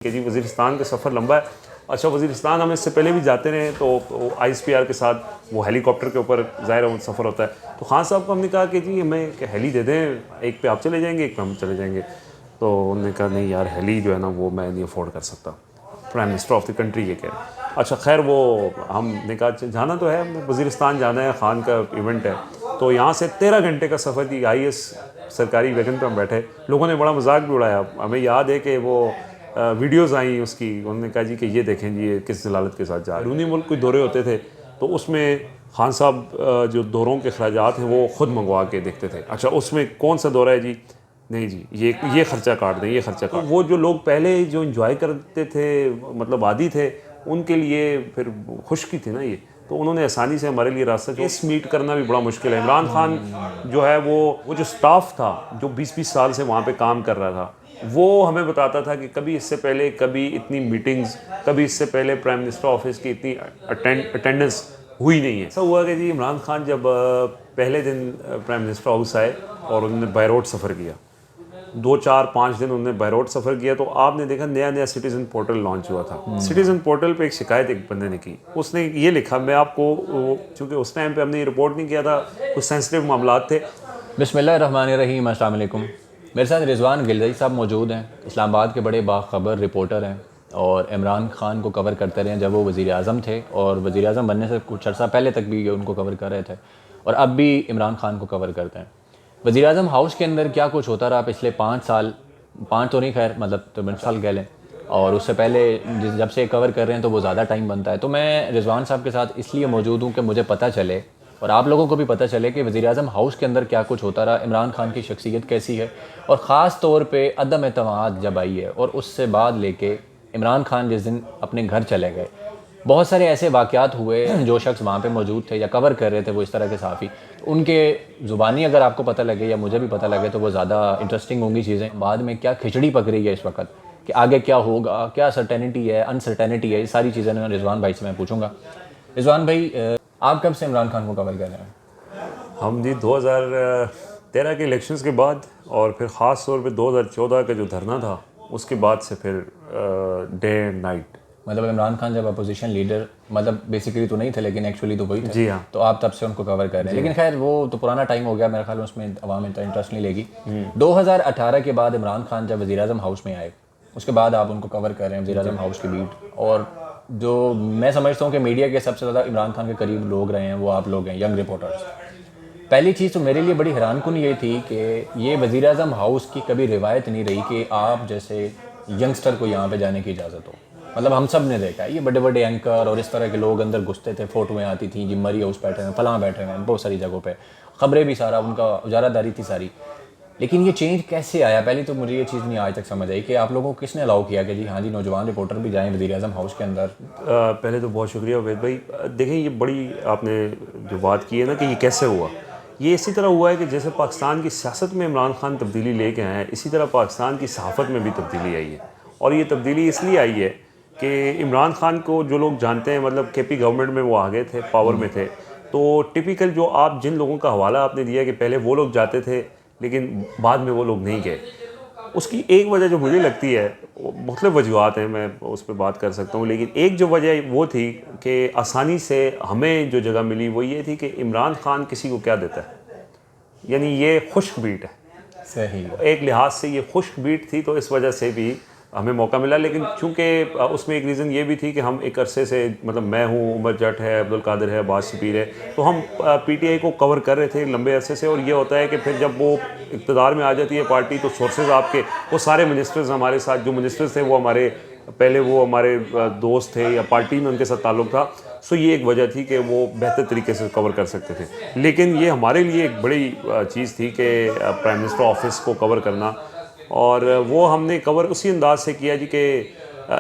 कि जी वज़ीरिस्तान का सफ़र लंबा है। अच्छा, वज़ीरिस्तान हम इससे पहले भी जाते रहे, तो ISPR के साथ वो हेलीकॉप्टर के ऊपर ज़ाहिर है सफ़र होता है। तो खान साहब को हमने कहा कि जी हमें हेली दे दें, एक पे आप चले जाएंगे, एक पे हम चले जाएंगे। तो उन्होंने कहा नहीं यार, हेली जो है ना वो मैं नहीं अफोर्ड कर सकता। Prime minister of the country ये कह रहे हैं। अच्छा खैर, वो हमने कहा जाना तो है, वज़ीरिस्तान जाना है, खान का इवेंट है। तो यहाँ से 13 घंटे का सफ़र की IAS सरकारी वैगन पर हम बैठे। लोगों ने बड़ा मजाक भी उड़ाया। हमें याद है कि वो वीडियोज़ आई उसकी, उन्होंने कहा जी कि ये देखें जी ये किस जलालत के साथ जा रहे। रूनी मुल्क कोई दौरे होते थे तो उसमें खान साहब जो दौरों के अखराजात हैं वो ख़ुद मंगवा के देखते थे। अच्छा, उसमें कौन सा दौरा है जी, नहीं जी ये ख़र्चा काट दें, ये ख़र्चा काट। वो जो लोग पहले जो इंजॉय करते थे, मतलब आदी थे, उनके लिए फिर खुशकी थी ना ये, तो उन्होंने आसानी से हमारे लिए रास्ता केस मीट करना भी बड़ा मुश्किल है। इमरान खान जो है वो जो स्टाफ था जो 20-20 साल से वहाँ पे काम कर रहा था, वो हमें बताता था कि कभी इससे पहले कभी इतनी मीटिंग्स, कभी इससे पहले प्राइम मिनिस्टर ऑफिस की इतनी अटेंडेंस हुई नहीं है। ऐसा हुआ कि जी इमरान खान जब पहले दिन प्राइम मिनिस्टर हाउस आए और उन्होंने बाय रोड सफ़र किया, 2-4-5 दिन उन्होंने बाय रोड सफ़र किया, तो आपने देखा नया सिटीज़न पोर्टल लॉन्च हुआ था। सिटीज़न पोर्टल पे एक शिकायत एक बंदे ने की, उसने ये लिखा, मैं आपको चूँकि उस टाइम पे हमने ये रिपोर्ट नहीं किया था, कुछ सेंसिटिव मामलात थे। बिस्मिल्लाहिर्रहमानिर्रहीम, अस्सलाम वालेकुम। मेरे साथ रिजवान गिलज़ई साहब मौजूद हैं। इस्लामाबाद के बड़े बाखबर रिपोर्टर हैं और इमरान खान को कवर करते रहे जब वो वज़ीर आज़म थे, और वज़ीर आज़म बनने से कुछ अर्सा पहले तक भी उनको कवर कर रहे थे, और अब भी इमरान खान को कवर करते हैं। वज़ीर आज़म हाउस के अंदर क्या कुछ होता रहा पिछले 5 साल, 5 तो नहीं खैर, मतलब 3 साल कह लें, और उससे पहले जब से कवर कर रहे हैं तो वो ज़्यादा टाइम बनता है। तो मैं रिजवान साहब के साथ इसलिए मौजूद हूँ कि मुझे पता चले और आप लोगों को भी पता चले कि वज़ीर आज़म हाउस के अंदर क्या कुछ होता रहा, इमरान खान की शख्सियत कैसी है, और ख़ास तौर पे अदम एतमाद जब आई है, और उससे बाद लेके इमरान खान जिस दिन अपने घर चले गए, बहुत सारे ऐसे वाक़यात हुए। जो शख्स वहाँ पे मौजूद थे या कवर कर रहे थे वो इस तरह के सहाफ़ी, तो उनके ज़ुबानी अगर आपको पता लगे या मुझे भी पता लगे तो वो ज़्यादा इंटरेस्टिंग होंगी चीज़ें। बाद में क्या खिचड़ी पक रही है इस वक्त कि आगे क्या होगा, क्या सर्टेनिटी है, अनसर्टेनिटी है, ये सारी चीज़ें ना रिजवान भाई से मैं पूछूंगा। रिजवान भाई, आप कब से इमरान खान को कवर कर रहे हैं? हम जी 2013 के इलेक्शंस के बाद, और फिर ख़ास तौर पे 2014 का जो धरना था उसके बाद से फिर डे एंड नाइट। मतलब इमरान खान जब अपोजिशन लीडर, मतलब बेसिकली तो नहीं थे लेकिन एक्चुअली तो वही थे। जी हाँ। तो आप तब से उनको कवर कर रहे हैं, लेकिन खैर वो तो पुराना टाइम हो गया, मेरे ख्याल में उसमें अवाम इतना इंटरेस्ट नहीं लेगी। 2018 के बाद इमरान खान जब वज़ीर आज़म हाउस में आए, उसके बाद आप उनको कवर कर रहे हैं, वज़ीर आज़म हाउस की बीट। और जो मैं समझता हूँ कि मीडिया के सबसे ज़्यादा इमरान खान के करीब लोग रहे हैं वो आप लोग हैं, यंग रिपोर्टर्स। पहली चीज़ तो मेरे लिए बड़ी हैरानकुन ये थी कि ये वज़ीर आज़म हाउस की कभी रिवायत नहीं रही कि आप जैसे यंगस्टर को यहाँ पे जाने की इजाज़त हो। मतलब हम सब ने देखा है ये बड़े बड़े एंकर और इस तरह के लोग अंदर घुसते थे, फ़ोटोएँ आती थी जी मरी हाउस बैठे हैं, फलां बैठे हैं, बहुत सारी जगहों पे ख़बरें भी, सारा उनका उजारादारी थी सारी। लेकिन ये चेंज कैसे आया? पहले तो मुझे ये चीज़ नहीं आज तक समझ आई कि आप लोगों को किसने अलाउ किया कि जी हाँ जी नौजवान रिपोर्टर भी जाएँ वज़ीर आज़म हाउस के अंदर। पहले तो बहुत शुक्रिया उवैद भाई। देखें, ये बड़ी आपने जो बात की है ना कि ये कैसे हुआ, ये इसी तरह हुआ है कि जैसे पाकिस्तान की सियासत में इमरान खान तब्दीली लेके आए हैं, इसी तरह पाकिस्तान की सहाफ़त में भी तब्दीली आई है। और ये तब्दीली इसलिए आई है कि इमरान खान को जो लोग जानते हैं, मतलब KP गवर्नमेंट में वो आ गए थे, पावर में थे, तो टिपिकल जो आप जिन लोगों का हवाला आपने दिया कि पहले वो लोग जाते थे लेकिन बाद में वो लोग नहीं गए, उसकी एक वजह जो मुझे लगती है, मुख्तलिफ़ वजूहत हैं, मैं उस पर बात कर सकता हूँ, लेकिन एक जो वजह वो थी कि आसानी से हमें जो जगह मिली वो ये थी कि इमरान खान किसी को क्या देता है, यानी ये खुश्क बीट है। सही। एक लिहाज से ये खुश्क बीट थी, तो इस वजह से भी हमें मौका मिला। लेकिन चूँकि उसमें एक रीज़न ये भी थी कि हम एक अरसे से, मतलब मैं हूँ, उमर जट है, अब्दुल कादिर है, अब्बास शबीर है, तो हम PTI को कवर कर रहे थे लंबे अरसे से। और ये होता है कि फिर जब वो इक़्तिदार में आ जाती है पार्टी, तो सोर्सेज आपके, वो सारे मिनिस्टर्स हमारे साथ, जो मिनिस्टर्स थे वो हमारे पहले वो हमारे दोस्त थे या पार्टी में उनके साथ ताल्लुक़ था। सो ये एक वजह थी कि वो बेहतर तरीके से कवर कर सकते थे। लेकिन ये हमारे लिए एक बड़ी चीज़ थी कि प्राइम मिनिस्टर ऑफिस को कवर करना, और वो हमने कवर उसी अंदाज से किया जी कि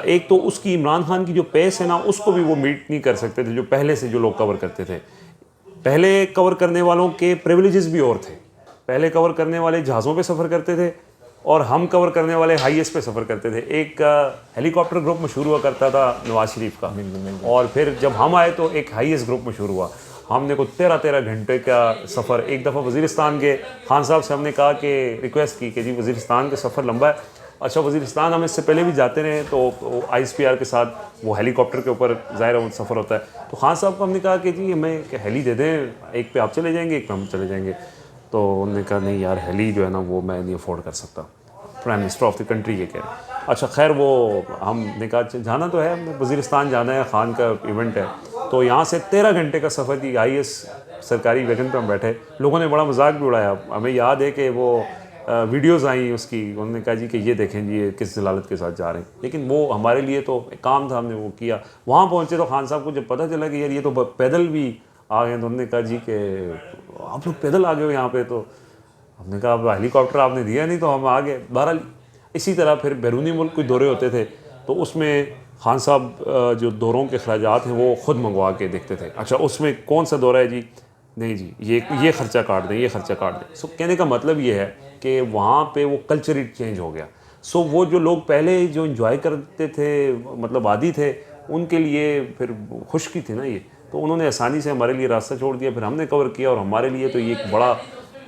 एक तो उसकी इमरान खान की जो पेस है ना, उसको भी वो मीट नहीं कर सकते थे जो पहले से जो लोग कवर करते थे। पहले कवर करने वालों के प्रिविलेजेस भी और थे। पहले कवर करने वाले जहाज़ों पे सफ़र करते थे और हम कवर करने वाले हाईएस्ट पे सफ़र करते थे। एक हेलीकॉप्टर ग्रुप मशहूर हुआ करता था नवाज शरीफ का, और फिर जब हम आए तो एक हाईएस्ट ग्रुप मशहूर हुआ। हमने को 13 घंटे का सफ़र, एक दफ़ा वज़ीरिस्तान के खान साहब से हमने कहा कि रिक्वेस्ट की कि जी वज़ीरिस्तान का सफ़र लंबा है, अच्छा वज़ीरिस्तान हम इससे पहले भी जाते रहे, तो ISPR के साथ वो हेलीकॉप्टर के ऊपर ज़ाहिर है सफ़र होता है। तो खान साहब को हमने कहा कि जी हमें हेली दे दें, एक पे आप चले जाएंगे, एक पे हम चले जाएंगे। तो उन्होंने कहा नहीं यार, हेली जो है ना वो मैं नहीं अफोर्ड कर सकता, prime minister of the country ये कह रहे हैं। अच्छा खैर, वो हमने कहा जाना तो है, हमने वज़ीरिस्तान जाना है, खान का इवेंट है। तो यहाँ से 13 घंटे का सफ़र थी, IS सरकारी वैगन पर हम बैठे। लोगों ने बड़ा मजाक भी उड़ाया। हमें याद है कि वो वीडियोज़ आई उसकी, उन्होंने कहा जी कि ये देखें जी ये किस जलालत के साथ जा रहे हैं। लेकिन वो हमारे लिए तो एक काम था, हमने वो किया। वहाँ पहुँचे तो खान साहब को जब पता चला कि यार ये तो पैदल भी आ गए, तो उन्होंने कहा जी कि आप लोग पैदल आ गए हो यहाँ पे। तो हमने कहा अब हेलीकॉप्टर आपने दिया नहीं तो हम आ गए। बहरहाल इसी तरह फिर बैरूनी मुल्क कोई दौरे होते थे तो उसमें खान साहब जो दौरों के अखराजात हैं वो ख़ुद मंगवा के देखते थे। अच्छा उसमें कौन सा दौरा है जी, नहीं जी ये ख़र्चा काट दें, ये ख़र्चा काट दें। सो कहने का मतलब ये है कि वहाँ पे वो कल्चर ही चेंज हो गया। सो वो जो लोग पहले जो इंजॉय करते थे, मतलब आदी थे, उनके लिए फिर खुशकी थी ना ये, तो उन्होंने आसानी से हमारे लिए रास्ता छोड़ दिया। फिर हमने कवर किया और हमारे लिए तो ये एक बड़ा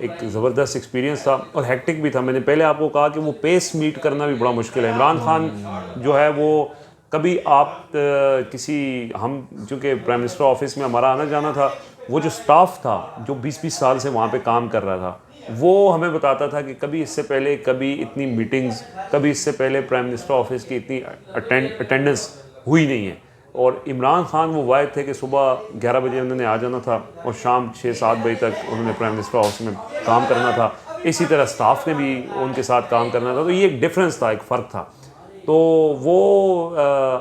एक ज़बरदस्त एक्सपीरियंस था और हेक्टिक भी था। मैंने पहले आपको कहा कि वो पेस मीट करना भी बड़ा मुश्किल है। इमरान खान जो है वो कभी आप किसी हम चूँकि प्राइम मिनिस्टर ऑफिस में हमारा आना जाना था, वो जो स्टाफ था जो 20-20 साल से वहाँ पे काम कर रहा था, वो हमें बताता था कि कभी इससे पहले कभी इतनी मीटिंग्स, कभी इससे पहले प्राइम मिनिस्टर ऑफिस की इतनी अटेंडेंस हुई नहीं है। और इमरान खान वो वायद थे कि सुबह 11 बजे उन्होंने आ जाना था और शाम 6-7 बजे तक उन्होंने प्राइम मिनिस्टर ऑफिस में काम करना था। इसी तरह स्टाफ ने भी उनके साथ काम करना था। तो ये एक डिफरेंस था, एक फ़र्क था। तो वो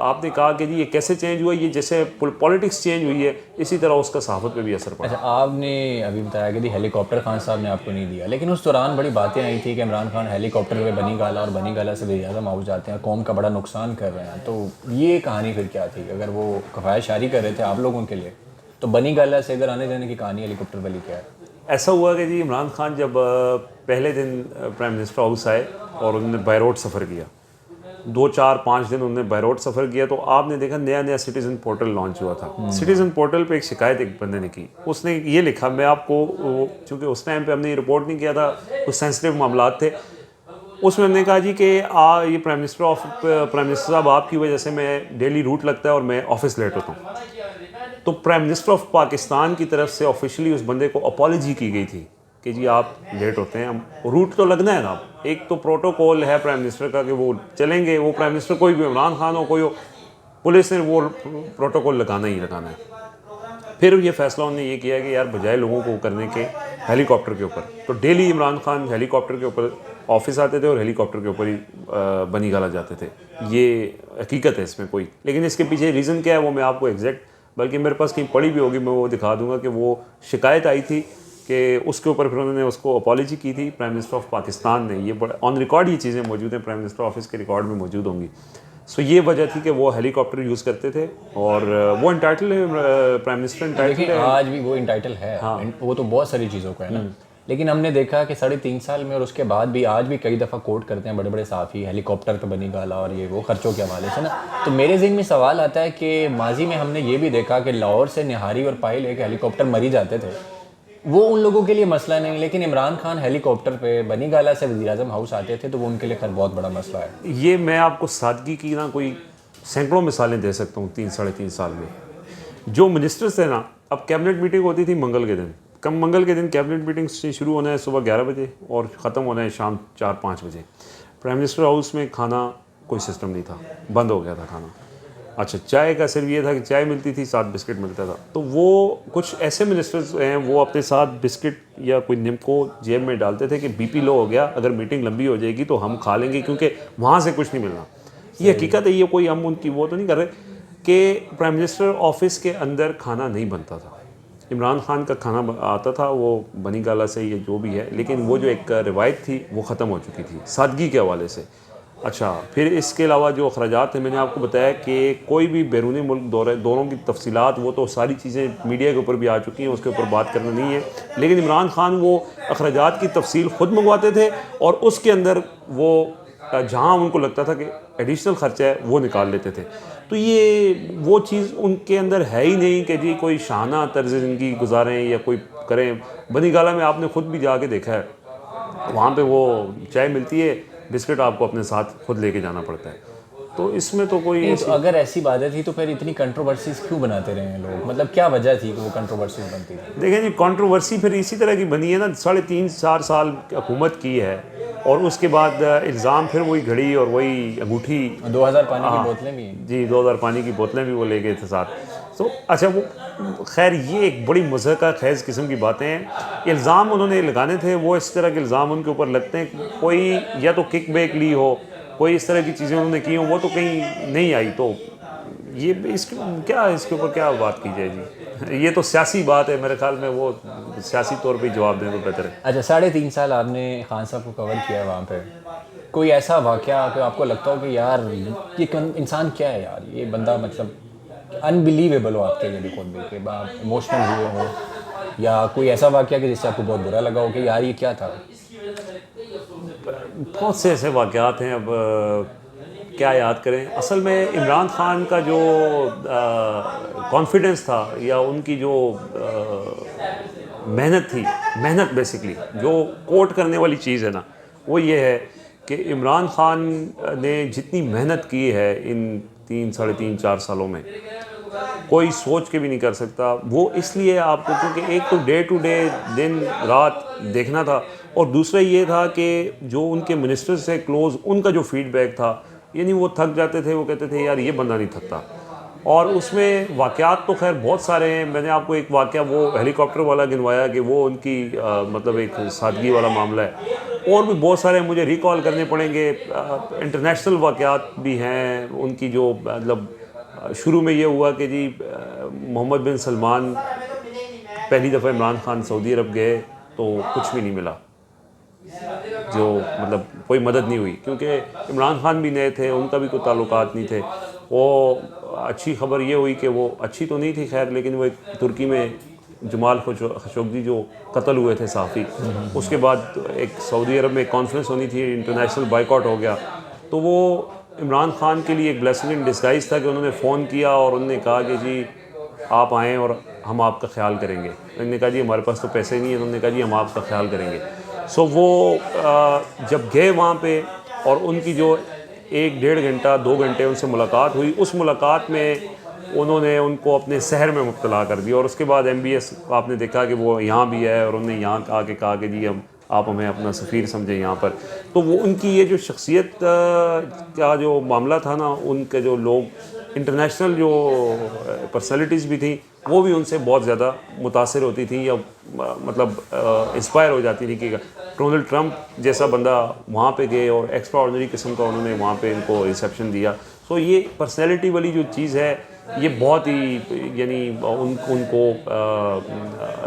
आपने कहा कि जी ये कैसे चेंज हुआ, ये जैसे पॉलिटिक्स चेंज हुई है इसी तरह उसका सहाफ़त पे भी असर पड़ा। अच्छा, आपने अभी बताया कि हेलीकॉप्टर खान साहब ने आपको नहीं दिया, लेकिन उस दौरान बड़ी बातें आई थी कि इमरान खान हेलीकॉप्टर पे बनी गाला और बनी गाला से वज़ीर-ए-आज़म हाउस जाते हैं, कौम का बड़ा नुकसान कर रहे हैं। तो ये कहानी फिर क्या थी? अगर वो कफ़ायत शारी कर रहे थे आप लोगों के लिए, तो बनी गाला से इधर आने जाने की कहानी हेलीकॉप्टर वाली क्या है? ऐसा हुआ कि जी इमरान खान जब पहले दिन प्राइम मिनिस्टर हाउस आए और उन्होंने बाय रोड सफ़र किया, 2-4-5 दिन उन्होंने बाय रोड सफ़र किया, तो आपने देखा नया सिटीज़न पोर्टल लॉन्च हुआ था। सिटीज़न पोर्टल पे एक शिकायत एक बंदे ने की, उसने ये लिखा, मैं आपको चूँकि उस टाइम पे हमने ये रिपोर्ट नहीं किया था, कुछ सेंसिटिव मामलात थे, उसमें हमने कहा जी कि ये प्राइम मिनिस्टर साहब आपकी वजह से मैं डेली रूट लगता है और मैं ऑफिस लेट होता हूँ। तो प्राइम मिनिस्टर ऑफ पाकिस्तान की तरफ से ऑफिशियली उस बंदे को अपॉलजी की गई थी कि जी आप लेट होते हैं, रूट तो लगना है ना। एक तो प्रोटोकॉल है प्राइम मिनिस्टर का कि वो चलेंगे, वो प्राइम मिनिस्टर कोई भी, इमरान खान हो कोई हो, पुलिस ने वो प्रोटोकॉल लगाना ही लगाना है। फिर ये फैसला उन्होंने ये किया कि यार बजाय लोगों को करने के हेलीकॉप्टर के ऊपर, तो डेली इमरान खान हेलीकॉप्टर के ऊपर ऑफिस आते थे और हेलीकॉप्टर के ऊपर ही बनी गाला जाते थे। ये हकीकत है इसमें कोई, लेकिन इसके पीछे रीज़न क्या है वो मैं आपको एग्जैक्ट, बल्कि मेरे पास कहीं पड़ी भी होगी, मैं वो दिखा दूंगा कि वो शिकायत आई थी कि उसके ऊपर फिर उन्होंने उसको अपॉलजी की थी प्राइम मिनिस्टर ऑफ पाकिस्तान ने। ये ऑन रिकॉर्ड ये चीज़ें मौजूद हैं, प्राइम मिनिस्टर ऑफिस के रिकॉर्ड में मौजूद होंगी। सो ये वजह थी कि वो हेलीकॉप्टर यूज़ करते थे और वो इंटाइटल है, प्राइम मिनिस्टर इंटाइटल है। आज भी वो इंटाइटल है। हाँ। वो तो बहुत सारी चीज़ों का है ना, लेकिन हमने देखा कि 3.5 साल में और उसके बाद भी आज भी कई दफ़ा कोट करते हैं बड़े बड़े साफ़ी, हेलीकॉप्टर पे बनी गाला और ये वो खर्चों के हवाले से ना। तो मेरे ज़हन में सवाल आता है कि माजी में हमने ये भी देखा कि लाहौर से निहारी और पाइल एक हेलीकॉप्टर मरी जाते थे, वो उन लोगों के लिए मसला नहीं, लेकिन इमरान खान हेलीकॉप्टर पे बनी गाला से वज़ीर-ए-आज़म हाउस आते थे तो वो उनके लिए खैर बहुत बड़ा मसला है। ये मैं आपको सादगी की ना कोई सैकड़ों मिसालें दे सकता हूँ 3-3.5 साल में। जो मिनिस्टर्स थे ना, अब कैबिनेट मीटिंग होती थी मंगल के दिन, मंगल के दिन कैबिनेट मीटिंग शुरू होना है सुबह 11 बजे और ख़त्म होना है शाम 4-5 बजे। प्राइम मिनिस्टर हाउस में खाना कोई सिस्टम नहीं था, बंद हो गया था खाना। अच्छा, चाय का सिर्फ ये था कि चाय मिलती थी, साथ बिस्किट मिलता था। तो वो कुछ ऐसे मिनिस्टर्स हैं वो अपने साथ बिस्किट या कोई निम्को जेब में डालते थे कि बीपी लो हो गया, अगर मीटिंग लंबी हो जाएगी तो हम खा लेंगे क्योंकि वहाँ से कुछ नहीं मिलना। ये हकीकत है, ये कोई हम उनकी वो तो नहीं कर रहे कि प्राइम मिनिस्टर ऑफिस के अंदर खाना नहीं बनता था। इमरान खान का खाना आता था वो बनी गाला से, ये जो भी है, लेकिन वो जो एक रिवायत थी वो ख़त्म हो चुकी थी सादगी के हवाले से। अच्छा, फिर इसके अलावा जो अखराजात हैं मैंने आपको बताया कि कोई भी बैरूनी मुल्क दौरों की तफसीलात वो तो सारी चीज़ें मीडिया के ऊपर भी आ चुकी हैं, उसके ऊपर बात करना नहीं है। लेकिन इमरान खान वो अखराजात की तफसील ख़ुद मंगवाते थे और उसके अंदर वो जहाँ उनको लगता था कि एडिशनल ख़र्चा है वो निकाल लेते थे। तो ये वो चीज़ उनके अंदर है ही नहीं कि जी कोई शाना तर्ज़ ज़िंदगी गुजारें या कोई करें। बनी गाला में आपने ख़ुद भी जाके देखा है, वहाँ पे वो चाय मिलती है, बिस्किट आपको अपने साथ खुद लेके जाना पड़ता है। तो इसमें तो कोई नहीं, तो अगर ऐसी बातें थी तो फिर इतनी कंट्रोवर्सीज क्यों बनाते रहे हैं लोग? मतलब क्या वजह थी कि वो कंट्रोवर्सीज बनती थी? देखें जी, कंट्रोवर्सी फिर इसी तरह की बनी है ना, 3.5-4 साल हुकूमत की है और उसके बाद इल्ज़ाम फिर वही घड़ी और वही अंगूठी। 2000 पानी की बोतलें भी हैं। जी, 2000 पानी की बोतलें भी वो ले गए थे साथ। तो अच्छा, वो खैर ये एक बड़ी मज़े का खैज़ किस्म की बातें हैं। इल्ज़ाम उन्होंने लगाने थे, वो इस तरह के इल्ज़ाम उनके ऊपर लगते हैं, कोई या तो किक बैक ली हो, कोई इस तरह की चीज़ें उन्होंने की हो, वो तो कहीं नहीं आई। तो ये इसके ऊपर क्या बात की जाए जी? ये तो सियासी बात है, मेरे ख्याल में वो सियासी तौर पे जवाब दें तो बेहतर है। अच्छा, 3.5 साल आपने खान साहब को कवर किया वहाँ पे, कोई ऐसा वाक़या कि आपको लगता हो कि यार ये इंसान क्या है यार, ये बंदा मतलब अनबिलीवेबल हो आपके लिए भी खुद भी, कि आप इमोशनल हुए हो, या कोई ऐसा वाक़या कि जिससे आपको बहुत बुरा लगा हो कि यार ये क्या था? बहुत से ऐसे वाक़यात हैं, अब क्या याद करें। असल में इमरान खान का जो कॉन्फिडेंस था या उनकी जो मेहनत थी, मेहनत बेसिकली जो कोट करने वाली चीज़ है ना, वो ये है कि इमरान खान ने जितनी मेहनत की है इन 3-3.5-4 सालों में, कोई सोच के भी नहीं कर सकता। वो इसलिए आपको, क्योंकि एक तो डे टू डे, दिन रात देखना था, और दूसरा ये था कि जो उनके मिनिस्टर से क्लोज़ उनका जो फीडबैक था, यानी वो थक जाते थे, वो कहते थे यार ये बंदा नहीं थकता। और उसमें वाक़यात तो खैर बहुत सारे हैं। मैंने आपको एक वाक़या वो हेलीकॉप्टर वाला गिनवाया कि वो उनकी मतलब एक सादगी वाला मामला है। और भी बहुत सारे मुझे रिकॉल करने पड़ेंगे। इंटरनेशनल वाक़यात भी हैं उनकी, जो मतलब शुरू में ये हुआ कि जी मोहम्मद बिन सलमान पहली दफ़ा इमरान खान सऊदी अरब गए तो कुछ भी नहीं मिला, जो मतलब कोई मदद नहीं हुई, क्योंकि इमरान खान भी नए थे, उनका भी कोई ताल्लुकात नहीं थे। वो अच्छी खबर ये हुई कि वो अच्छी तो नहीं थी खैर, लेकिन वो एक तुर्की में जमाल खशोगी जो कत्ल हुए थे सहाफ़ी, उसके बाद एक सऊदी अरब में एक कॉन्फ्रेंस होनी थी, इंटरनेशनल बाइकआउट हो गया। तो वो इमरान खान के लिए एक ब्लेसिंग इन डिस्गाइज था कि उन्होंने फ़ोन किया और उन्होंने कहा कि जी आप आएँ और हम आपका ख्याल करेंगे। उन्होंने कहा जी हमारे पास तो पैसे नहीं है, उन्होंने कहा जी हम आपका ख्याल करेंगे। सो वो जब गए वहाँ पे और उनकी जो 1-1.5 घंटा 2 घंटे उनसे मुलाकात हुई, उस मुलाकात में उन्होंने उनको अपने शहर में मुब्तला कर दिया। और उसके बाद MBS आपने देखा कि वो यहाँ भी है और उन्होंने यहाँ आके कहा कि जी आप हमें अपना सफ़ीर समझें यहाँ पर। तो वो उनकी ये जो शख्सियत का जो मामला था ना, उनके जो लोग इंटरनेशनल जो पर्सनैलिटीज़ भी थी, वो भी उनसे बहुत ज़्यादा मुतासिर होती थी या मतलब इंस्पायर हो जाती थी कि डोनाल्ड ट्रंप जैसा बंदा वहाँ पे गए और एक्स्ट्रा ऑर्डिनरी किस्म का उन्होंने वहाँ पे इनको रिसेप्शन दिया। सो ये पर्सनैलिटी वाली जो चीज़ है, ये बहुत ही यानी उनको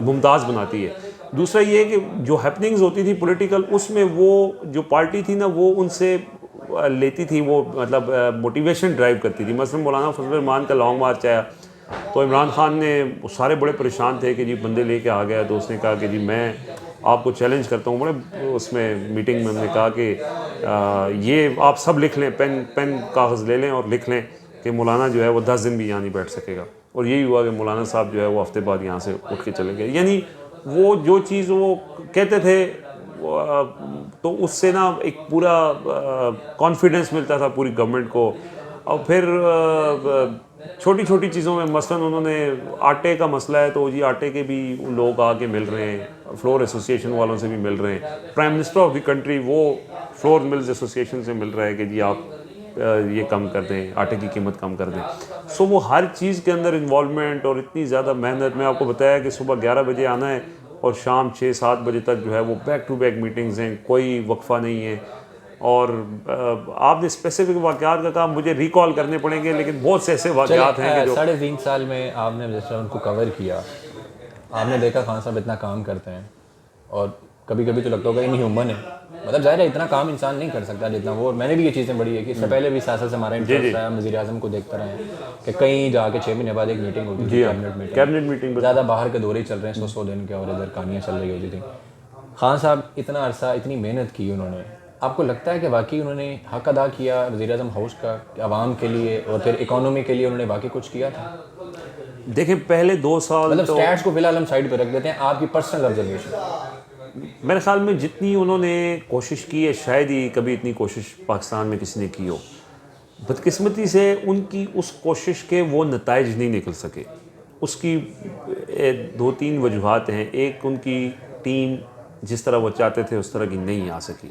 मुमताज़ बनाती है। दूसरा ये कि जो हैपनिंग्स होती थी पॉलिटिकल, उसमें वो जो पार्टी थी ना, वो उनसे लेती थी, वो मतलब मोटिवेशन ड्राइव करती थी। मसलन मौलाना फजल रहमान का लॉन्ग मार्च आया तो इमरान खान ने, सारे बड़े परेशान थे कि जी बंदे लेके आ गया, तो उसने कहा कि जी मैं आपको चैलेंज करता हूँ। बड़े उसमें मीटिंग में हमने कहा कि ये आप सब लिख लें, पेन कागज़ ले लें और लिख लें कि मौलाना जो है वो 10 दिन भी यहाँ नहीं बैठ सकेगा। और यही हुआ कि मौलाना साहब जो है वो हफ्ते बाद यहाँ से उठ के चले गए। यानी वो जो चीज़ वो कहते थे, तो उससे ना एक पूरा कॉन्फिडेंस मिलता था पूरी गवर्नमेंट को। और फिर छोटी छोटी चीज़ों में, मसलन उन्होंने आटे का मसला है तो जी आटे के भी लोग आके मिल रहे हैं, फ्लोर एसोसिएशन वालों से भी मिल रहे हैं। Prime minister of the country वो फ्लोर मिल्स एसोसिएशन से मिल रहा है कि जी आप ये कम कर दें, आटे की कीमत कम कर दें। सो वो हर चीज़ के अंदर इन्वॉल्वमेंट और इतनी ज़्यादा मेहनत। मैं आपको बताया कि सुबह 11 बजे आना है और शाम 6-7 बजे तक जो है वो बैक टू बैक मीटिंग्स हैं, कोई वक्फा नहीं है। और आपने स्पेसिफिक वाक़यात का काम मुझे रिकॉल करने पड़ेंगे, लेकिन बहुत से ऐसे वाक़यात हैं कि जो 3.5 साल में आपने जिस तरह उनको कवर किया, आपने देखा खान साहब इतना काम करते हैं और कभी कभी तो लगता होगा इनह्यूमन है। मतलब ज़ाहिर है इतना काम इंसान नहीं कर सकता जितना वो। मैंने भी ये चीज़ें बड़ी है कि इससे पहले भी सियासत से हमारा इंटरेस्ट रहा, वज़ीर आज़म को देखते रहे कि कहीं जाके 6 महीने बाद एक मीटिंग होती थी, कैबिनेट मीटिंग, ज़्यादा बाहर के दौरे चल रहे हैं 100 दिन के, और इधर कहानियाँ चल रही होती थी। खान साहब इतना अरसा इतनी मेहनत की उन्होंने, आपको लगता है कि वाकई उन्होंने हक अदा किया वज़ीर आज़म हाउस का, आवाम के लिए और फिर इकोनॉमी के लिए उन्होंने वाकई कुछ किया था? देखें पहले 2 साल मतलब तो स्टैट्स को फिलहाल हम साइड पे रख देते हैं, आपकी पर्सनल ऑब्जर्वेशन। मेरे ख्याल में जितनी उन्होंने कोशिश की है शायद ही कभी इतनी कोशिश पाकिस्तान में किसी ने की हो। बदकिस्मती से उनकी उस कोशिश के वो नताइज नहीं निकल सके। उसकी 2-3 वजूहात हैं। एक, उनकी टीम जिस तरह वो चाहते थे उस तरह की नहीं आ सकी।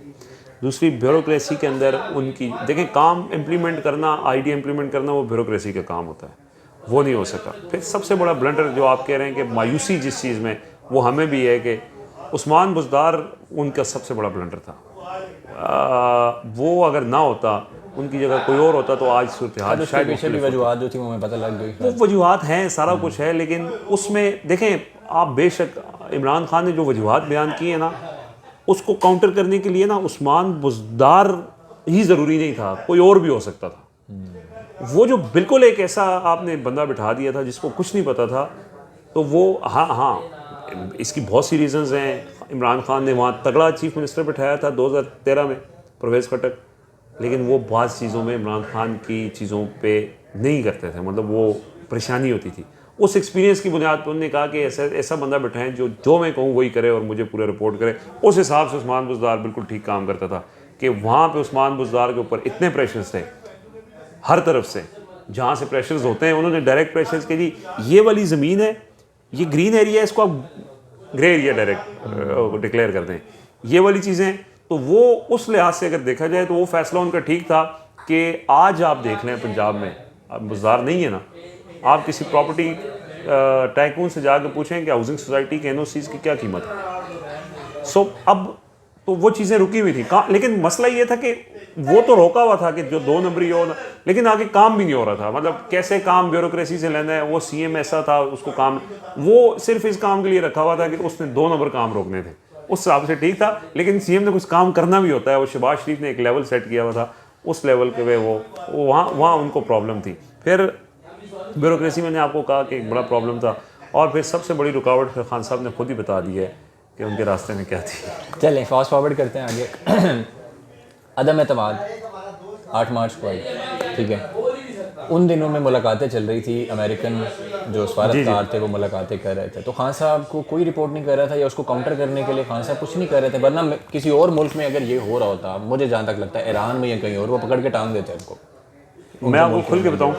दूसरी, ब्यूरोक्रेसी के अंदर उनकी, देखें, काम इम्प्लीमेंट करना, आइडिया इम्प्लीमेंट करना वो ब्यूरोक्रेसी का काम होता है, वो नहीं हो सका। फिर सबसे बड़ा ब्लंडर जो आप कह रहे हैं कि मायूसी जिस चीज़ में, वो हमें भी है कि उस्मान बुज़दार उनका सबसे बड़ा ब्लंडर था। वो अगर ना होता, उनकी जगह कोई और होता तो आज सूरत हाल शायद पीछे भी वजूहत जो थी वो हमें पता लग गई। वो वजूहत हैं, सारा कुछ है, लेकिन उसमें देखें आप, बेशक इमरान खान ने जो वजूहत बयान की है ना, उसको काउंटर करने के लिए ना उस्मान बुज़दार ही ज़रूरी नहीं था, कोई और भी हो सकता था। वो जो बिल्कुल एक ऐसा आपने बंदा बिठा दिया था जिसको कुछ नहीं पता था, तो वो हाँ, इसकी बहुत सी रीज़न्स हैं। इमरान खान ने वहाँ तगड़ा चीफ मिनिस्टर बिठाया था 2013 में, परवेज़ खट्टक, लेकिन वो बाज़ चीज़ों में इमरान खान की चीज़ों पे नहीं करते थे, मतलब वो परेशानी होती थी। उस एक्सपीरियंस की बुनियाद पर उन्होंने कहा कि ऐसा बंदा बिठाएं जो मैं कहूँ वही करे और मुझे पूरा रिपोर्ट करे। उस हिसाब से उस्मान बुज़दार बिल्कुल ठीक काम करता था कि वहाँ पे उस्मान बुज़दार के ऊपर इतने प्रेशर्स थे हर तरफ से, जहाँ से प्रेशर्स होते हैं उन्होंने डायरेक्ट प्रेशर्स के, जी ये वाली ज़मीन है, ये ग्रीन एरिया है, इसको आप ग्रे एरिया डायरेक्ट डिक्लेयर कर दें, ये वाली चीज़ें। तो वो उस लिहाज से अगर देखा जाए तो वो फैसला उनका ठीक था कि आज आप देख लें पंजाब में, अब बुज़दार नहीं है ना, आप किसी प्रॉपर्टी टाइकून से जाकर पूछें कि हाउसिंग सोसाइटी के एनओसीज़ की क्या कीमत है। सो अब तो वो चीज़ें रुकी हुई थी, लेकिन मसला ये था कि वो तो रोका हुआ था कि जो 2 नंबरी हो ना, लेकिन आगे काम भी नहीं हो रहा था। मतलब कैसे काम ब्यूरोक्रेसी से लेना है, वो सीएम ऐसा था, उसको काम, वो सिर्फ इस काम के लिए रखा हुआ था कि उसने 2 नंबर काम रोकने थे। उस हिसाब से ठीक था, लेकिन सीएम ने कुछ काम करना भी होता है। वो शहबाज शरीफ ने एक लेवल सेट किया हुआ था, उस लेवल के वे वो वहाँ उनको प्रॉब्लम थी। फिर ब्यूरोक्रेसी, मैंने आपको कहा कि एक बड़ा प्रॉब्लम था, और फिर सबसे बड़ी रुकावट खान साहब ने खुद ही बता दी है कि उनके रास्ते में क्या थी। चलें फास्ट फॉरवर्ड करते हैं आगे। अदम एतमाद 8 मार्च को आई, ठीक है। उन दिनों में मुलाकातें चल रही थी, अमेरिकन जो सफारतकार थे वो मुलाकातें कर रहे थे, तो खान साहब को कोई रिपोर्ट नहीं कर रहा था, या उसको काउंटर करने के लिए खान साहब कुछ नहीं कर रहे थे। वरना किसी और मुल्क में अगर ये हो रहा होता, मुझे जहाँ तक लगता है ईरान में या कहीं और, वो पकड़ के टांग देते उनको। मैं आपको खुल के बताऊँ,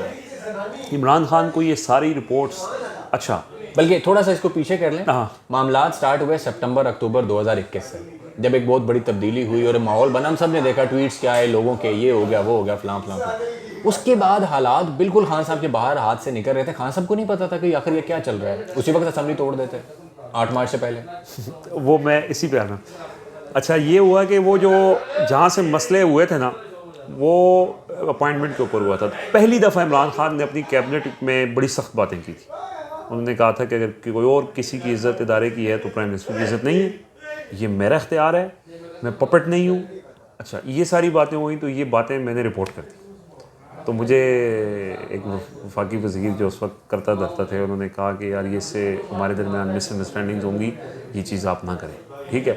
इमरान खान को ये सारी रिपोर्ट्स, अच्छा बल्कि थोड़ा सा इसको पीछे कर लें, हाँ, मामलात स्टार्ट हुए सितंबर-अक्टूबर 2021 से, जब एक बहुत बड़ी तब्दीली हुई और माहौल बना। हम सब ने देखा ट्वीट्स क्या है लोगों के, ये हो गया वो हो गया फलां फलां। उसके बाद हालात बिल्कुल खान साहब के बाहर हाथ से निकल रहे थे। खान साहब को नहीं पता था कि आखिर ये क्या चल रहा है। उसी वक्त असेंबली तोड़ देते 8 मार्च से पहले। वो मैं इसी पे आना। अच्छा, ये हुआ कि वो जो जहाँ से मसले हुए थे ना, वो अपॉइंटमेंट के ऊपर हुआ था। पहली दफ़ा इमरान खान ने अपनी कैबिनेट में बड़ी सख्त बातें की थी। उन्होंने कहा था कि अगर कोई और किसी की इज़्ज़त इदारे की है तो प्राइम मिनिस्टर की इज़्ज़त नहीं है, ये मेरा इख्तियार है, मैं पपट नहीं हूँ। अच्छा, ये सारी बातें हुई, तो ये बातें मैंने रिपोर्ट कर दी। तो मुझे एक वफाकी वज़ीर जो उस वक्त करता धरता थे, उन्होंने कहा कि यार ये इससे हमारे दरमियान मिसअंडरस्टैंडिंग्स होंगी, ये चीज़ आप ना करें, ठीक है।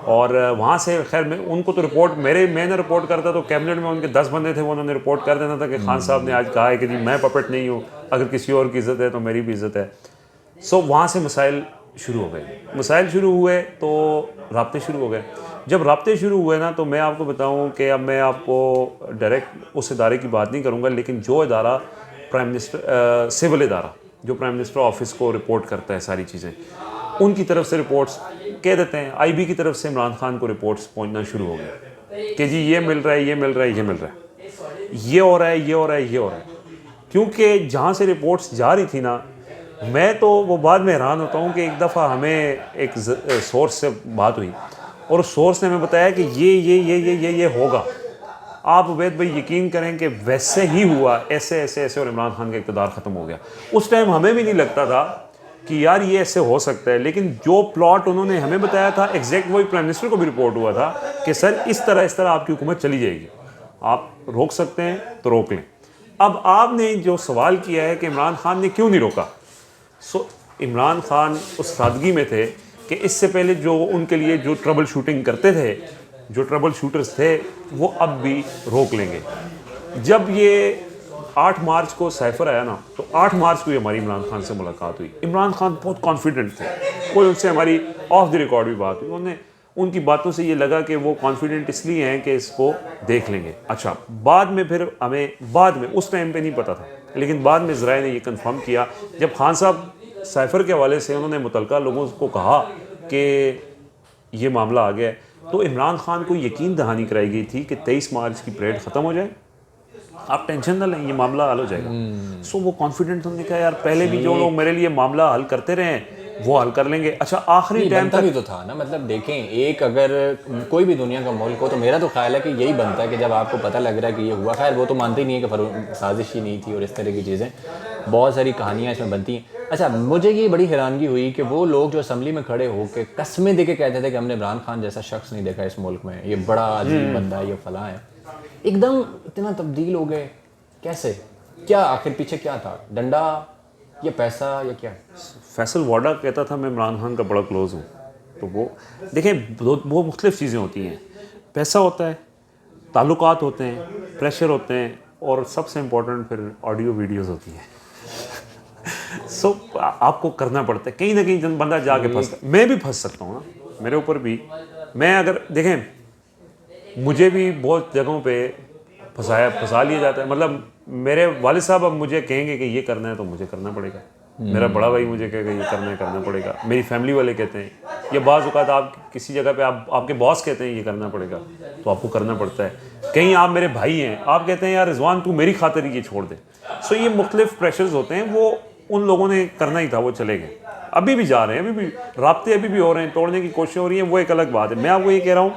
और वहाँ से खैर मैं उनको तो रिपोर्ट, मैंने रिपोर्ट करता तो कैबिनेट में उनके 10 बंदे थे, वो उन्होंने रिपोर्ट कर देना था कि खान साहब ने आज कहा है कि जी मैं पपट नहीं हूँ, अगर किसी और की इज़्ज़त है तो मेरी भी इज़्ज़त है। सो वहाँ से मसाइल शुरू हो गए। मसाइल शुरू हुए तो राब्ते शुरू हो गए। जब राब्ते शुरू हुए ना, तो मैं आपको बताऊँ कि अब मैं आपको डायरेक्ट उस इदारे की बात नहीं करूँगा, लेकिन जो इदारा प्राइम मिनिस्टर, सिविल इदारा जो प्राइम मिनिस्टर ऑफिस को रिपोर्ट करता है सारी चीज़ें, उनकी तरफ से रिपोर्ट्स कह देते हैं, आईबी की तरफ से इमरान खान को रिपोर्ट्स पहुंचना शुरू हो गए कि जी ये मिल रहा है, ये मिल रहा है, ये मिल रहा है, ये हो रहा है, ये हो रहा है, ये हो रहा है। क्योंकि जहाँ से रिपोर्ट्स जा रही थी ना, मैं तो वो बाद में हैरान होता हूँ कि एक दफ़ा हमें एक सोर्स से बात हुई और उस सोर्स ने हमें बताया कि ये होगा। आप उबैद भाई यकीन करें कि वैसे ही हुआ, ऐसे ऐसे ऐसे, और इमरान खान का इक़्तिदार ख़त्म हो गया। उस टाइम हमें भी नहीं लगता था कि यार ये ऐसे हो सकता है, लेकिन जो प्लॉट उन्होंने हमें बताया था एग्जैक्ट वही प्राइम मिनिस्टर को भी रिपोर्ट हुआ था कि सर इस तरह आपकी हुकूमत चली जाएगी, आप रोक सकते हैं तो रोक लें। अब आपने जो सवाल किया है कि इमरान खान ने क्यों नहीं रोका, सो इमरान खान उस सादगी में थे कि इससे पहले जो उनके लिए जो ट्रबल शूटिंग करते थे, जो ट्रबल शूटर्स थे, वो अब भी रोक लेंगे। जब ये 8 मार्च को साइफर आया ना, तो 8 मार्च को ही हमारी इमरान खान से मुलाकात हुई। इमरान खान बहुत कॉन्फिडेंट थे, कोई उनसे हमारी ऑफ द रिकॉर्ड भी बात हुई। उन्होंने उनकी बातों से ये लगा कि वो कॉन्फिडेंट इसलिए हैं कि इसको देख लेंगे। अच्छा, बाद में फिर हमें बाद में उस टाइम पे नहीं पता था, लेकिन बाद में ज़राए ने ये कंफर्म किया जब खान साहब साइफ़र के हवाले से उन्होंने मुतलका लोगों को कहा कि ये मामला आ गया है, तो इमरान खान को यकीन दहानी कराई गई थी कि 23 मार्च की परेड ख़त्म हो जाए, आप टेंशन ना लें, ये मामला हल हो जाएगा। सो वो कॉन्फिडेंट उन्होंने कहा यार पहले भी जो लोग मेरे लिए मामला हल करते रहे हैं वो हल कर लेंगे। अच्छा, आखिरी टाइम बनता भी तो था ना, मतलब देखें, एक अगर कोई भी दुनिया का मुल्क हो तो मेरा तो ख्याल है कि यही बनता है कि जब आपको पता लग रहा है कि ये हुआ, खैर वो तो मानते ही नहीं है कि साजिश ही नहीं थी और इस तरह की चीज़ें, बहुत सारी कहानियाँ इसमें बनती हैं। अच्छा, मुझे ये बड़ी हैरानगी हुई कि वो लोग जो असम्बली में खड़े होकर कस्में दे के कहते थे कि हमने इमरान खान जैसा शख्स नहीं देखा इस मुल्क में, ये बड़ा अजीम बंदा है, ये फलां है, एकदम इतना तब्दील हो गए कैसे? क्या आखिर पीछे क्या था? डंडा या पैसा या क्या? फैसल वाडा कहता था मैं इमरान खान का बड़ा क्लोज़ हूँ, तो वो देखें वो मुख्तलिफ़ चीज़ें होती हैं, पैसा होता है, ताल्लुकात होते हैं, प्रेशर होते हैं, और सबसे इम्पोर्टेंट फिर ऑडियो वीडियोज़ होती हैं। सो आपको करना पड़ता है, कहीं ना कहीं बंदा जाके फंसता है। मैं भी फंस सकता हूँ ना, मेरे ऊपर भी, मैं अगर देखें मुझे भी बहुत जगहों पे फंसा लिया जाता है। मतलब मेरे वालिद साहब अब मुझे कहेंगे कि ये करना है तो मुझे करना पड़ेगा, मेरा बड़ा भाई मुझे कहेगा ये करना पड़ेगा, मेरी फैमिली वाले कहते हैं, या बाज़ औक़ात आप किसी जगह पे आपके बॉस कहते हैं ये करना पड़ेगा तो आपको करना पड़ता है। कहीं आप मेरे भाई हैं, आप कहते हैं यार रिजवान तू मेरी खातिर ये छोड़ दे। सो ये मुख्तलिफ प्रेशर्स होते हैं, वो उन लोगों ने करना ही था, वो चले गए। अभी भी जा रहे हैं, अभी भी राब्ते अभी भी हो रहे हैं, तोड़ने की कोशिश हो रही है, वो एक अलग बात है। मैं आपको ये कह रहा हूँ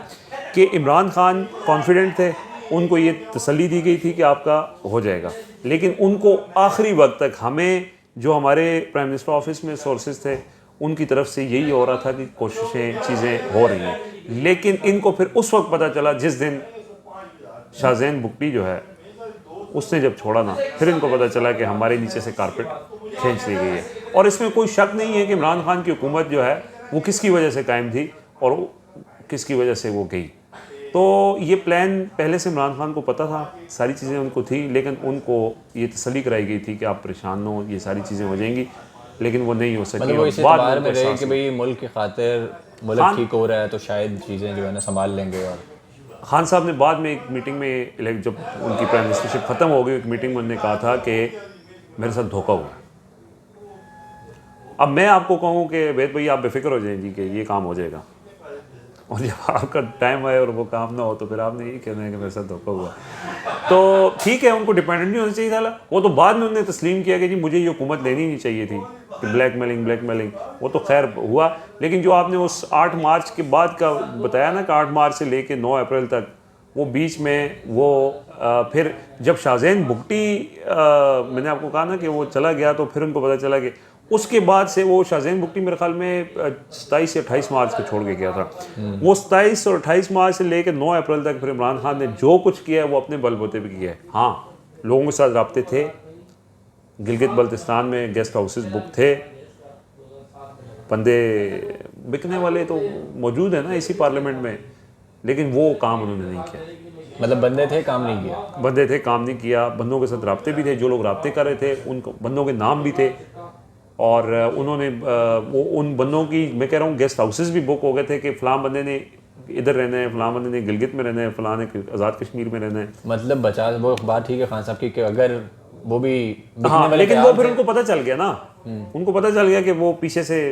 कि इमरान खान कॉन्फिडेंट थे, उनको ये तसल्ली दी गई थी कि आपका हो जाएगा, लेकिन उनको आखिरी वक्त तक हमें जो हमारे प्राइम मिनिस्टर ऑफिस में सोर्सेज थे उनकी तरफ से यही हो रहा था कि कोशिशें चीज़ें हो रही हैं, लेकिन इनको फिर उस वक्त पता चला जिस दिन शाहजैन बुगटी जो है उसने जब छोड़ा ना, फिर इनको पता चला कि हमारे नीचे से कारपेट खींच ली गई है। और इसमें कोई शक नहीं है कि इमरान खान की हुकूमत जो है वो किसकी वजह से कायम थी और किसकी वजह से वो गई। तो ये प्लान पहले से इमरान खान को पता था, सारी चीज़ें उनको थी, लेकिन उनको ये तसल्ली कराई गई थी कि आप परेशान हो, ये सारी चीज़ें हो जाएंगी, लेकिन वो नहीं हो सकी। मतलब वो इस एतबार में रहे कि भाई मुल्क की खातिर मुल्क ठीक हो रहा है तो शायद चीज़ें जो है ना संभाल लेंगे। और खान साहब ने बाद में एक मीटिंग में जब उनकी प्राइम मिनिस्टरशिप ख़त्म हो गई, एक मीटिंग में उन्होंने कहा था कि मेरे साथ धोखा हुआ। अब मैं आपको कहूँ कि वेद भाई आप बेफिक्र हो जाएंगी कि ये काम हो जाएगा, और जब आपका टाइम आए और वो काम ना हो तो फिर आपने यही कहना है कि मेरे साथ धोखा हुआ। तो ठीक है, उनको डिपेंडेंट नहीं होना चाहिए था। वो तो बाद में उन्होंने तस्लीम किया कि जी मुझे ये हुकूमत लेनी नहीं चाहिए थी, कि ब्लैकमेलिंग, वो तो खैर हुआ। लेकिन जो आपने उस 8 मार्च के बाद का बताया ना कि 8 मार्च से लेके 9 अप्रैल तक, वो बीच में वो फिर जब शाहजैन बुगटी मैंने आपको कहा ना कि वो चला गया, तो फिर उनको पता चला कि उसके बाद से वो शाहजैन बुगटी मेरे ख्याल में 27 या 28 मार्च को छोड़ के गया था। वो 27 और 28 मार्च से लेकर 9 अप्रैल तक फिर इमरान खान ने जो कुछ किया है वो अपने बलबूते पे किया है। हाँ, लोगों के साथ रब्ते थे, गिलगित बल्तिस्तान में गेस्ट हाउसेस बुक थे, बंदे बिकने वाले तो मौजूद है ना इसी पार्लियामेंट में, लेकिन वो काम उन्होंने नहीं किया। मतलब बंदे थे, काम नहीं किया। बंदे थे, काम नहीं किया। बंदों के साथ रब्ते भी थे, जो लोग रब्ते कर रहे थे उन बंदों के नाम भी थे, और उन्होंने वो उन बंदों की, मैं कह रहा हूँ, गेस्ट हाउसेस भी बुक हो गए थे कि फ़लाँ बंदे ने इधर रहना है, फ़लाँ बंदे ने गिलगित में रहना है, फ़लाँ ने आज़ाद कश्मीर में रहना है। मतलब बचा वो बात ठीक है खान साहब की कि अगर वो भी हाँ, लेकिन वो फिर उनको पता चल गया ना, उनको पता चल गया कि वो पीछे से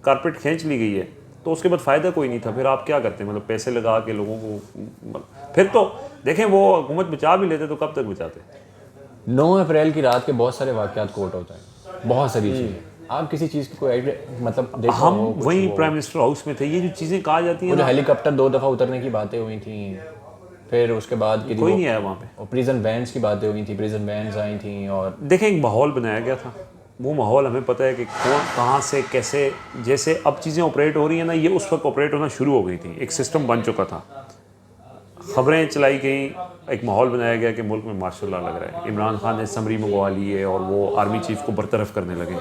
कारपेट खींच ली गई है, तो उसके बाद फ़ायदा कोई नहीं था। फिर आप क्या करते हैं, मतलब पैसे लगा के लोगों को, फिर तो देखें वो हुकूमत बचा भी लेते तो कब तक बचाते। 9 अप्रैल की रात के बहुत सारे वाक़यात कोट होते हैं, बहुत सारी चीज़ें। आप किसी चीज़ की कोई मतलब देखो, हम वहीं प्राइम मिनिस्टर हाउस में थे, ये जो चीज़ें कहा जाती हैं, जो हेलीकॉप्टर 2 दफ़ा उतरने की बातें हुई थी, फिर उसके बाद कोई नहीं आया वहाँ पे, और प्रिजन वैन्स की बातें हुई थी, प्रिजन वैन्स आई थी, और देखें एक माहौल बनाया गया था। वो माहौल हमें पता है कि कौन कहाँ से कैसे, जैसे अब चीज़ें ऑपरेट हो रही हैं ना, ये उस वक्त ऑपरेट होना शुरू हो गई थी, एक सिस्टम बन चुका था, खबरें चलाई गई, एक माहौल बनाया गया कि मुल्क में मार्शल लॉ लग रहा है। इमरान खान ने समरी मंगवा ली है और वो आर्मी चीफ को बरतरफ करने लगे।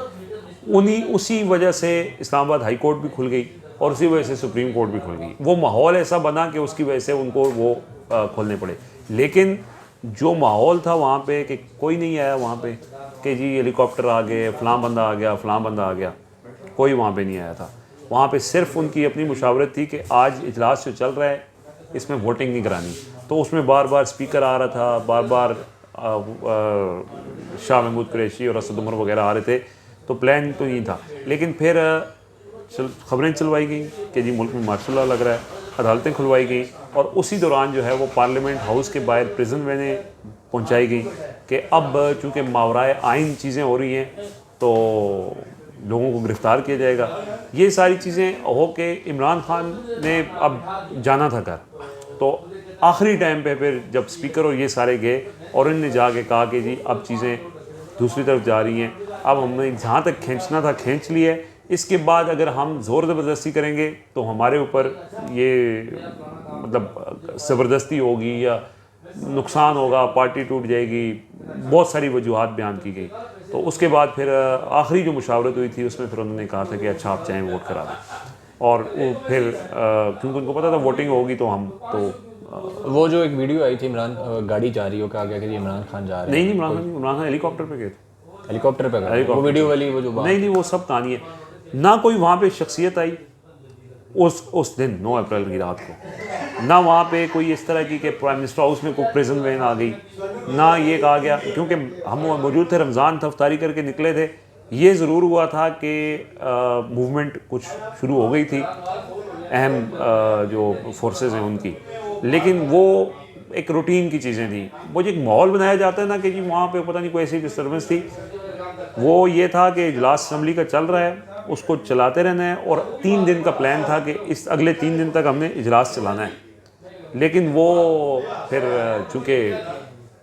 उसी वजह से इस्लामाबाद हाई कोर्ट भी खुल गई और उसी वजह से सुप्रीम कोर्ट भी खुल गई। वो माहौल ऐसा बना कि उसकी वजह से उनको वो खोलने पड़े। लेकिन जो माहौल था वहाँ पे कि कोई नहीं आया वहाँ पे कि जी हेलीकॉप्टर आ गए, फ़लाँ बंदा आ गया, फ़लाँ बंदा आ गया, कोई वहाँ पे नहीं आया था। वहाँ पे सिर्फ उनकी अपनी मुशावरत थी कि आज इजलास जो चल रहा है इसमें वोटिंग नहीं करानी। तो उसमें बार बार स्पीकर आ रहा था, बार बार शाह महमूद कुरैशी और असद उमर वगैरह आ रहे थे, तो प्लान तो यही था। लेकिन फिर खबरें चलवाई गई कि जी मुल्क में मार्शल लॉ लग रहा है, अदालतें खुलवाई गई, और उसी दौरान जो है वो पार्लियामेंट हाउस के बाहर प्रिजन वैने पहुंचाई गई कि अब चूँकि मावराए आइन चीज़ें हो रही हैं तो लोगों को गिरफ़्तार किया जाएगा। ये सारी चीज़ें हो के इमरान खान ने अब जाना था घर, तो आखिरी टाइम पे फिर जब स्पीकर और ये सारे गए और इन्होंने जाके कहा कि जी अब चीज़ें दूसरी तरफ जा रही हैं, अब हमने जहाँ तक खींचना था खींच लिया है, इसके बाद अगर हम ज़ोर ज़बरदस्ती करेंगे तो हमारे ऊपर ये मतलब ज़बरदस्ती होगी या नुकसान होगा, पार्टी टूट जाएगी, बहुत सारी वजूहात बयान की गई। तो उसके बाद फिर आखिरी जो मुशावरत हुई थी उसमें फिर उन्होंने कहा था कि अच्छा आप चाहें वोट करा दें, और वो फिर क्योंकि उनको पता था वोटिंग होगी तो हम तो वो जो एक वीडियो आई थी इमरान गाड़ी जा रही हो, कहा गया कि इमरान खान जा रहे हैं। नहीं इमरान खान हेलीकॉप्टर पे गए थे, हेलीकॉप्टर पे गए, वो वीडियो वाली वो जो बात। नहीं वो सब कहानी है। ना कोई वहाँ पे शख्सियत आई उस दिन 9 अप्रैल की रात को, ना वहाँ पे कोई इस तरह की कि प्राइम मिनिस्टर हाउस में कोई प्रिजन वैन आ गई, ना ये कहा गया, क्योंकि हम मौजूद थे, रमज़ान था, इफ्तारी करके निकले थे। ये ज़रूर हुआ था कि मूवमेंट कुछ शुरू हो गई थी अहम जो फोर्सेस हैं उनकी, लेकिन वो एक रूटीन की चीज़ें थी। वो जो एक माहौल बनाया जाता है ना कि जी वहाँ पे पता नहीं कोई ऐसी डिस्टर्बेंस थी, वो ये था कि इजलास असम्बली का चल रहा है, उसको चलाते रहना है, और 3 दिन का प्लान था कि इस अगले 3 दिन तक हमने इजलास चलाना है। लेकिन वो फिर चूँकि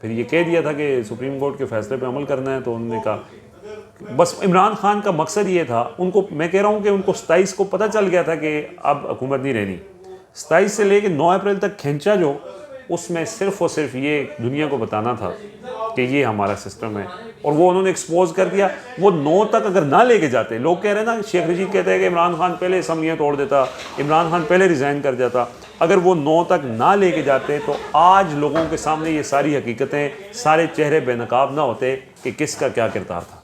फिर ये कह दिया था कि सुप्रीम कोर्ट के फैसले पे अमल करना है, तो उन्होंने कहा बस इमरान खान का मकसद ये था। उनको मैं कह रहा हूँ कि उनको 27 को पता चल गया था कि अब हुकूमत नहीं रहनी। 27 से लेकर 9 अप्रैल तक खींचा जो, उसमें सिर्फ और सिर्फ ये दुनिया को बताना था कि ये हमारा सिस्टम है, और वो उन्होंने एक्सपोज कर दिया। वो 9 तक अगर ना लेके जाते, लोग कह रहे हैं ना, शेख रशीद कहते हैं कि इमरान खान पहले असम्बलियाँ तोड़ देता, इमरान खान पहले रिज़ाइन कर जाता, अगर वो 9 तक ना लेके जाते तो आज लोगों के सामने ये सारी हकीकतें, सारे चेहरे बेनकाब ना होते कि किसका क्या किरदार था।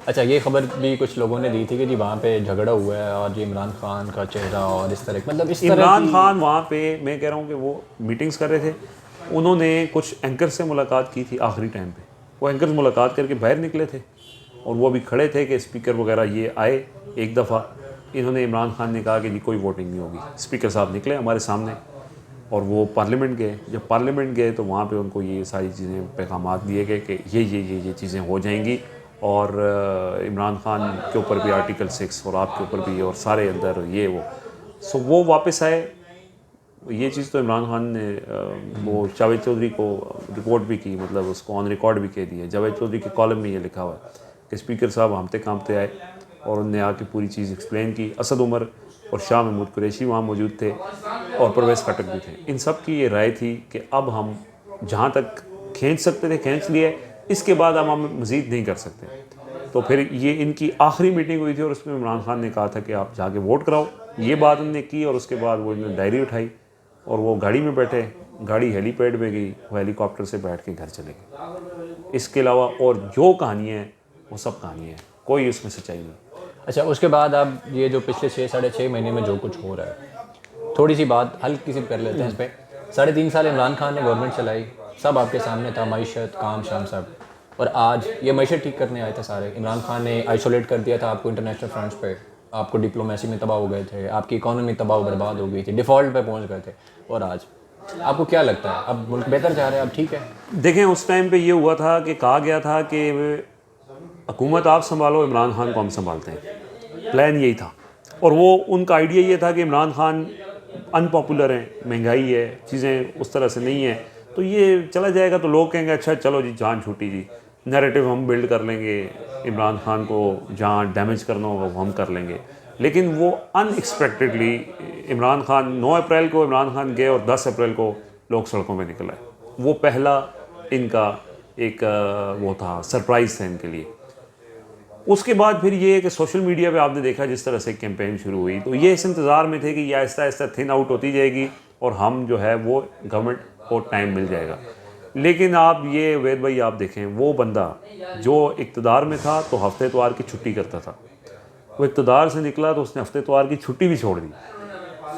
अच्छा, ये खबर भी कुछ लोगों ने दी थी कि जी वहाँ पे झगड़ा हुआ है और जी इमरान खान का चेहरा और इस तरह, मतलब इस तरह इमरान खान वहाँ पे, मैं कह रहा हूँ कि वो मीटिंग्स कर रहे थे, उन्होंने कुछ एंकर से मुलाकात की थी आखिरी टाइम पे। वो एंकर से मुलाकात करके बाहर निकले थे, और वो अभी खड़े थे कि स्पीकर वगैरह ये आए। एक दफ़ा इन्होंने, इमरान खान ने कहा कि जी कोई वोटिंग नहीं होगी। स्पीकर साहब निकले हमारे सामने और वो पार्लियामेंट गए। जब पार्लियामेंट गए तो वहाँ पे उनको ये सारी चीज़ें, पैगामात दिए गए कि ये चीज़ें हो जाएंगी, और इमरान खान के ऊपर भी आर्टिकल 6 और आपके ऊपर भी, और सारे अंदर ये वो। सो वो वापस आए। ये चीज़ तो इमरान खान ने वो जावेद चौधरी को रिपोर्ट भी की, मतलब उसको ऑन रिकॉर्ड भी कह दिया। जावेद चौधरी के कॉलम में ये लिखा हुआ है कि स्पीकर साहब हमते कामते आए और उन्होंने आके पूरी चीज़ एक्सप्लेन की। असद उमर और शाह महमूद कुरैशी वहाँ मौजूद थे, और परवेज़ खटक भी थे। इन सब की ये राय थी कि अब हम जहाँ तक खींच सकते थे खींच लिए, इसके बाद अब हम मज़ीद नहीं कर सकते। तो फिर ये इनकी आखिरी मीटिंग हुई थी, और उसमें इमरान खान ने कहा था कि आप जाके वोट कराओ। ये बात उन्होंने की, और उसके बाद वो इन्होंने डायरी उठाई और वो गाड़ी में बैठे। गाड़ी हेलीपैड पे गई, वो हेलीकॉप्टर से बैठ के घर चले गए। इसके अलावा और जो कहानियाँ हैं वो सब कहानियाँ हैं, कोई उसमें सच्चाई नहीं। अच्छा, उसके बाद अब ये जो पिछले 6-6.5 महीने में जो कुछ हो रहा है, थोड़ी सी बात हल्की सी कर लेते हैं इस पर। 3.5 साल इमरान खान ने गवर्नमेंट चलाई, सब आपके सामने था, मईशत, काम शाम सब, और आज ये मईशत ठीक करने आए थे सारे। इमरान खान ने आइसोलेट कर दिया था आपको इंटरनेशनल फ्रंट्स पे, आपको डिप्लोमेसी में तबाह हो गए थे, आपकी इकोनॉमी तबाह बर्बाद हो गई थी, डिफ़ॉल्ट पे पहुंच गए थे, और आज आपको क्या लगता है अब मुल्क बेहतर जा रहा है, अब ठीक है? देखें, उस टाइम पे ये हुआ था कि कहा गया था कि हुकूमत आप संभालो, इमरान खान को हम संभालते हैं। प्लान यही था, और वो उनका आइडिया ये था कि इमरान खान अनपॉपुलर हैं, महंगाई है, चीज़ें उस तरह से नहीं है, तो ये चला जाएगा तो लोग कहेंगे अच्छा चलो जी जान छूटी जी, नैरेटिव हम बिल्ड कर लेंगे, इमरान खान को जहाँ डैमेज करना होगा वो हम कर लेंगे। लेकिन वो अनएक्सपेक्टेडली इमरान खान 9 अप्रैल को इमरान खान गए और 10 अप्रैल को लोग सड़कों में निकल आए। वो पहला इनका एक वो था, सरप्राइज़ था इनके लिए। उसके बाद फिर ये कि सोशल मीडिया पे आपने देखा जिस तरह से कैंपेन शुरू हुई, तो ये इस इंतज़ार में थे कि ये आहिस्ता आहिस्ता थिन आउट होती जाएगी और हम जो है वो गवर्नमेंट को टाइम मिल जाएगा। लेकिन आप ये वेद भाई आप देखें, वो बंदा जो इक़्तिदार में था तो हफ्ते इतवार की छुट्टी करता था, वो इक़्तिदार से निकला तो उसने हफ्ते इतवार की छुट्टी भी छोड़ दी।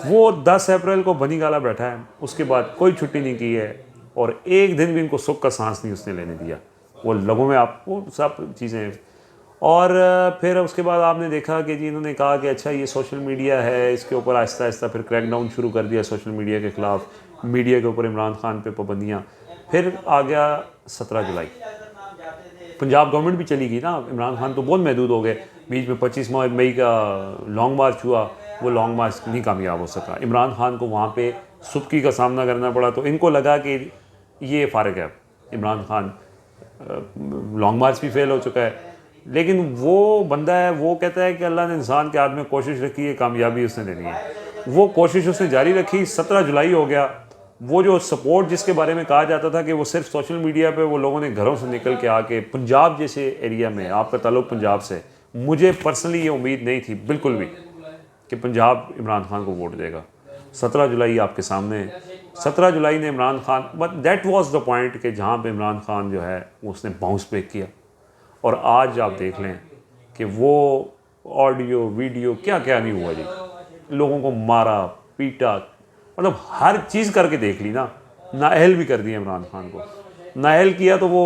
वो 10 अप्रैल को बनी गाला बैठा है, उसके बाद कोई छुट्टी नहीं की है और एक दिन भी इनको सुख का सांस नहीं उसने लेने दिया। वो लोगों में आप वो सब चीज़ें। और फिर उसके बाद आपने देखा कि जी इन्होंने कहा कि अच्छा ये सोशल मीडिया है, इसके ऊपर आहिस्ता आहिस्ता फिर क्रैकडाउन शुरू कर दिया सोशल मीडिया के ख़िलाफ़, मीडिया के ऊपर इमरान खान पे पाबंदियाँ। फिर आ गया 17 जुलाई, पंजाब गवर्नमेंट भी चली गई ना, इमरान खान तो बहुत महदूद हो गए। बीच में 25 मई का लॉन्ग मार्च हुआ, वो लॉन्ग मार्च नहीं कामयाब हो सका। इमरान खान को वहाँ पे सुबकी का सामना करना पड़ा, तो इनको लगा कि ये फ़ारिग है इमरान खान, लॉन्ग मार्च भी फेल हो चुका है। लेकिन वो बंदा है, वो कहता है कि अल्लाह ने इंसान के हाथ में कोशिश रखी है, कामयाबी उसने देनी है। वो कोशिश उसने जारी रखी। 17 जुलाई हो गया। वो जो सपोर्ट जिसके बारे में कहा जाता था कि वो सिर्फ सोशल मीडिया पे वो लोगों ने घरों से निकल के आके, पंजाब जैसे एरिया में, आपका ताल्लुक पंजाब से, मुझे पर्सनली ये उम्मीद नहीं थी बिल्कुल भी कि पंजाब इमरान खान को वोट देगा। 17 जुलाई आपके सामने, 17 जुलाई ने Imran Khan, but that was the point कि जहाँ पे इमरान खान जो है उसने बाउंस बैक किया। और आज आप देख लें कि वो ऑडियो वीडियो क्या क्या नहीं हुआ जी, लोगों को मारा पीटा, मतलब हर चीज़ करके देख ली ना। नाअहल भी कर दिया इमरान खान को, नाअहल किया तो वो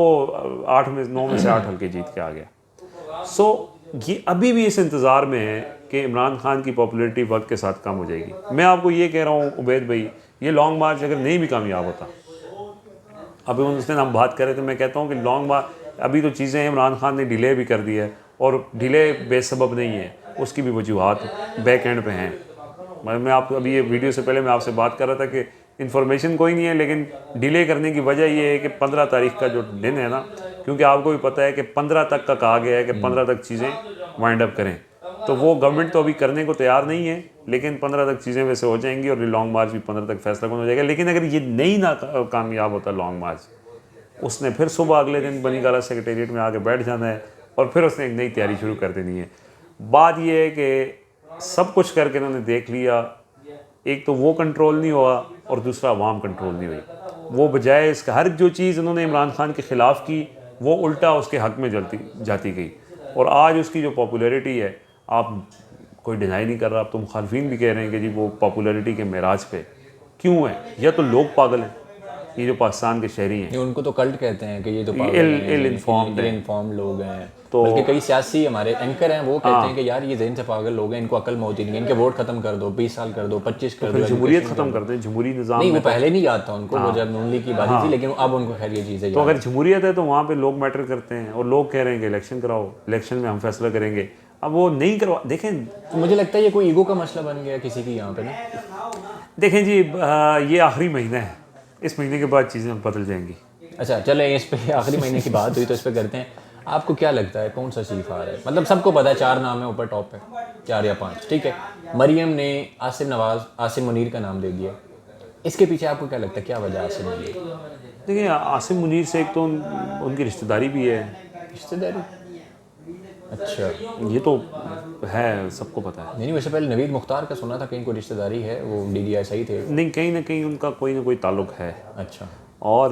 9 में से 8 हल्के जीत के आ गया। सो ये अभी भी इस इंतज़ार में है कि इमरान खान की पॉपुलैरिटी वक्त के साथ कम हो जाएगी। मैं आपको ये कह रहा हूँ उबैद भाई, ये लॉन्ग मार्च अगर नहीं भी कामयाब होता, अभी उनसे हम बात करें तो मैं कहता हूँ कि लॉन्ग मार्च, अभी तो चीज़ें इमरान खान ने डिले भी कर दी है, और डिले बेसबब नहीं है, उसकी भी वजूहात बैक एंड पे हैं। मैं आप अभी ये वीडियो से पहले मैं आपसे बात कर रहा था कि इन्फॉर्मेशन कोई नहीं है, लेकिन डिले करने की वजह ये है कि 15 तारीख का जो दिन है ना, क्योंकि आपको भी पता है कि 15 तक का कहा गया है कि 15 तक चीज़ें वाइंड अप करें, तो वो गवर्नमेंट तो अभी करने को तैयार नहीं है, लेकिन 15 तक चीज़ें वैसे हो जाएंगी और लॉन्ग मार्च भी 15 तक फैसला कौन हो जाएगा। लेकिन अगर ये नहीं ना कामयाब होता लॉन्ग मार्च, उसने फिर सुबह अगले दिन बनी गाला सेक्रेटेरिएट में आके बैठ जाना है और फिर उसने एक नई तैयारी शुरू कर देनी है। बात यह है कि सब कुछ करके इन्होंने देख लिया, एक तो वो कंट्रोल नहीं हुआ और दूसरा अवाम कंट्रोल नहीं हुई। वो बजाय इसका हर जो चीज़ उन्होंने इमरान खान के ख़िलाफ़ की, वो उल्टा उसके हक़ में जाती गई। और आज उसकी जो पॉपुलैरिटी है, आप कोई डिनाई नहीं कर रहा, आप तो मुखालफिन भी कह रहे हैं कि जी वो पॉपुलैरिटी के मेराज पे क्यों है, या तो लोग पागल हैं, ये जो पाकिस्तान के शहरी हैं, उनको तो कल्ट कहते हैं कि ये तो इल इन्फॉर्म्ड लोग हैं। तो बल्कि कई सियासी हमारे एंकर हैं, वो कहते हैं कि यार ये जहन से पागल लोग हैं, इनको अकल मौजूद नहीं है, इनके वोट खत्म कर दो, 20 साल कर दो, 25 कर दो, जमहूरियत ख़त्म कर दें, जमहूरी निज़ाम नहीं, वो पहले नहीं याद था उनको, वो जब नून लीग की बात थी, लेकिन अब उनको खैर ये चीज़ें। तो अगर जमहूरियत है तो वहाँ पे लोग मैटर करते हैं और लोग कह रहे हैं कि इलेक्शन कराओ, इलेक्शन में हम फैसला करेंगे। अब वो नहीं करवा, देखें तो मुझे लगता है ये कोई ईगो का मसला बन गया किसी की यहाँ पे ना। देखें जी, ये आखिरी महीना है, इस महीने के बाद चीज़ें बदल जाएंगी। अच्छा चले, इस पे आखिरी महीने की बात हुई तो इस पे करते हैं। आपको क्या लगता है कौन सा चीफ आ रहा है? मतलब सबको पता है 4 नाम है ऊपर टॉप पे, 4 या 5, ठीक है। मरियम ने आसिम नवाज, आसिम मुनीर का नाम दे दिया, इसके पीछे आपको क्या लगता है, क्या वजह आसिम मुनीर? देखिए आसिम मुनीर से एक तो उनकी रिश्तेदारी भी है। रिश्तेदारी? अच्छा, ये तो है, सबको पता है। नहीं, वैसे पहले नवीद मुख्तार का सुना था कि इनको रिश्तेदारी है, वो DDSI थे। नहीं, कहीं ना कहीं उनका कोई ना कोई ताल्लुक है। अच्छा। और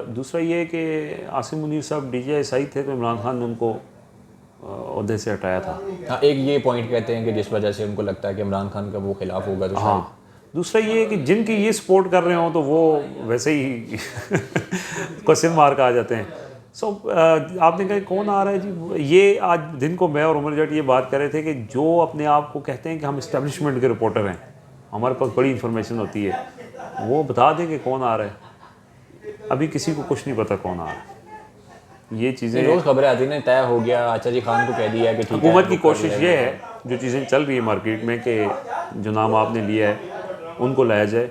दूसरा ये है कि आसिम मुनीर साहब DGSI थे तो इमरान खान ने उनको ओहदे से हटाया था। हाँ, एक ये पॉइंट कहते हैं कि जिस वजह से उनको लगता है कि इमरान खान का वो खिलाफ होगा, तो हाँ। दूसरा ये है कि जिनकी ये सपोर्ट कर रहे हो तो वो वैसे ही क्वेश्चन मार्क आ जाते हैं। सो आपने कहा कौन आ रहा है जी, ये आज दिन को मैं और उमर जट ये बात कर रहे थे कि जो अपने आप को कहते हैं कि हम इस्टेब्लिशमेंट के रिपोर्टर हैं, हमारे पास बड़ी इंफॉर्मेशन होती है, वो बता दें कि कौन आ रहा है। अभी किसी को कुछ नहीं पता कौन आ रहा है। ये चीज़ें रोज़ खबरें आती हैं, तय हो गया, आचार्य जी खान को कह दिया कि ठीक है। हुकूमत की कोशिश ये है, जो चीज़ें चल रही है मार्केट में, कि जो नाम आपने लिया है उनको लाया जाए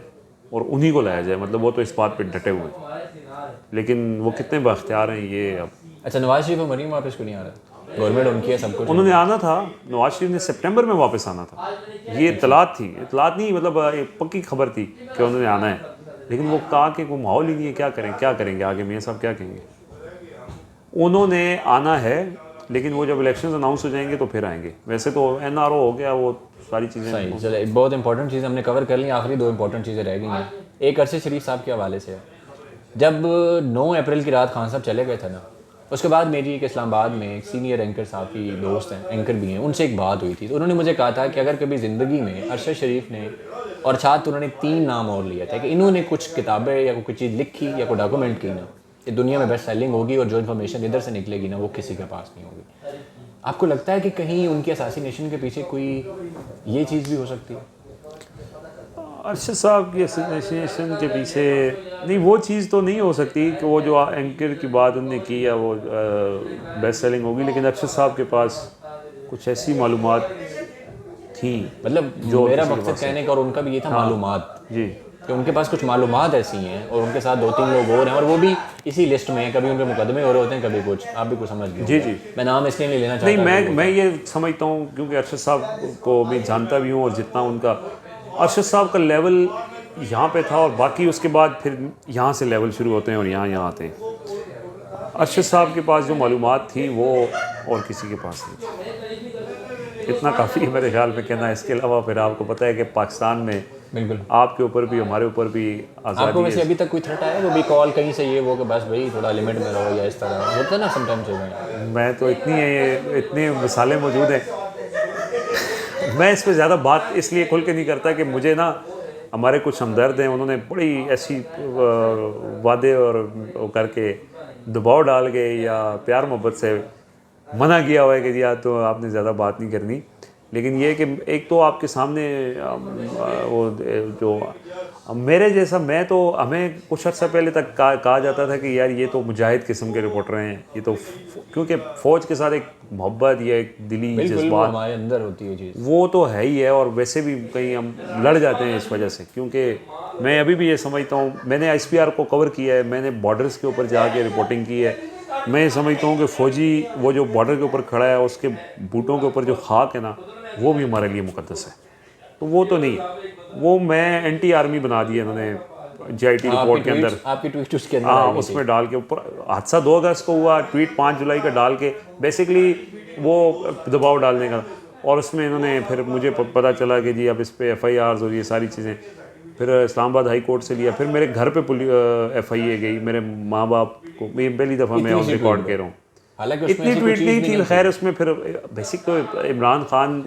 और उन्हीं को लाया जाए। मतलब वो तो इस बात पे डटे हुए हैं, लेकिन वो कितने बाख्तियार हैं ये अब। अच्छा, नवाज शरीफ और मरीम वापस क्यों नहीं आ रहा? गवर्नमेंट उनकी है, सब कुछ उन्होंने आना था, नवाज शरीफ ने सितंबर में वापस आना था, ये इतलात थी, इतलात नहीं मतलब एक पक्की खबर थी कि उन्होंने आना है, लेकिन वो कहा कि कोई माहौल ही नहीं है, क्या करेंगे आगे, मियाँ साहब क्या कहेंगे। उन्होंने आना है, लेकिन वो जब इलेक्शन अनाउंस हो जाएंगे तो फिर आएंगे। वैसे तो NRO हो गया, वो सारी चीज़ें सही। चले, बहुत इंपॉर्टेंट चीज़ हमने कवर कर ली, आखिरी 2 इंपॉर्टेंट चीज़ें रह गई हैं। एक अरशद शरीफ साहब के हवाले से है, जब 9 अप्रैल की रात खान साहब चले गए थे ना, उसके बाद मेरी एक इस्लामाबाद में एक सीनियर एंकर साफ़ी दोस्त हैं, एंकर भी हैं, उनसे एक बात हुई थी। तो उन्होंने मुझे कहा था कि अगर कभी ज़िंदगी में अरशद शरीफ ने और साथ उन्होंने 3 नाम और लिया था कि इन्होंने कुछ किताबें या कोई चीज़ लिखी या कोई डॉक्यूमेंट की ना, ये दुनिया में बेस्ट सेलिंग होगी और जो इन्फॉर्मेशन इधर से निकलेगी ना वो किसी के पास नहीं होगी। आपको लगता है कि कहीं उनकी असैसिनेशन के पीछे कोई ये चीज़ भी हो सकती है? अरशद साहब की एसोसिएशन के पीछे नहीं, वो चीज़ तो नहीं हो सकती कि वो जो एंकर की बात उनने की या वो बेस्ट सेलिंग होगी, लेकिन अरशद साहब के पास कुछ ऐसी मालूमात थी मतलब जो मेरा किसी के मकसद पास कहने का और उनका भी ये था मालूमात, जी कि उनके पास कुछ मालूमात ऐसी हैं और उनके साथ 2-3 लोग और हैं और वो भी इसी लिस्ट में हैं। कभी उनके मुकदमे हो रहे होते हैं, कभी कुछ, आप भी कुछ समझ लीजिए। जी जी मैं नाम इसलिए नहीं लेना नहीं, चाहता। मैं ये समझता हूँ क्योंकि अरशद साहब को भी जानता भी हूँ और जितना उनका अरशद साहब का लेवल यहाँ पे था और बाकी उसके बाद फिर यहाँ से लेवल शुरू होते हैं और यहाँ आते हैं। अरशद साहब के पास जो मालूमात थी वो और किसी के पास नहीं। इतना काफ़ी है मेरे ख्याल में कहना। इसके अलावा फिर आपको पता है कि पाकिस्तान में बिल्कुल आपके ऊपर भी हमारे ऊपर भी आपको आज़ादी वैसे है। अभी तक कोई थ्रेट आया वो भी कॉल कहीं से ये वो कि बस भाई थोड़ा लिमिट में रहो या इस तरह होता है ना समटाइम्स हो गए? मैं तो इतनी मिसालें मौजूद हैं। मैं इस पर ज़्यादा बात इसलिए खुल के नहीं करता कि मुझे ना हमारे कुछ हमदर्द हैं, उन्होंने बड़ी ऐसी वादे और वो करके दबाव डाल के या प्यार मोहब्बत से मना किया हुआ है कि यार तो आपने ज़्यादा बात नहीं करनी। लेकिन ये कि एक तो आपके सामने वो जो मेरे जैसा मैं तो हमें कुछ अर्सा पहले तक कहा जाता था कि यार ये तो मुजाहिद किस्म के रिपोर्टर हैं, ये तो क्योंकि फ़ौज के साथ एक मोहब्बत या एक दिली बिल्कुल वो जज्बात हमारे अंदर होती है चीज़। वो तो है ही है। और वैसे भी कहीं हम लड़ जाते हैं इस वजह से, क्योंकि मैं अभी भी ये समझता हूँ, मैंने ISPR को कवर किया है, मैंने बॉर्डर्स के ऊपर जाके रिपोर्टिंग की है। मैं ये समझता हूँ कि फ़ौजी वो जो बॉर्डर के ऊपर खड़ा है उसके बूटों के ऊपर जो खाक है ना वो भी हमारे लिए मुकद्दस है। तो वो तो नहीं, वो मैं एंटी आर्मी बना दिया इन्होंने JIT रिपोर्ट के अंदर। आपकी ट्वीट उसके अंदर हाँ, उसमें डाल के ऊपर हादसा 2 अगस्त को हुआ, ट्वीट 5 जुलाई का डाल के बेसिकली वो दबाव डालने का। और उसमें इन्होंने फिर मुझे पता चला कि जी अब इस पे FIRs और ये सारी चीज़ें, फिर इस्लामाबाद हाई कोर्ट से लिया, फिर मेरे घर पे FIA गई, मेरे माँ बाप को। मैं पहली दफ़ा मैं ऑन रिकॉर्ड कह रहा हूँ, हालांकि इतनी ट्वीट नहीं थी। खैर उसमें फिर बेसिक तो इमरान खान,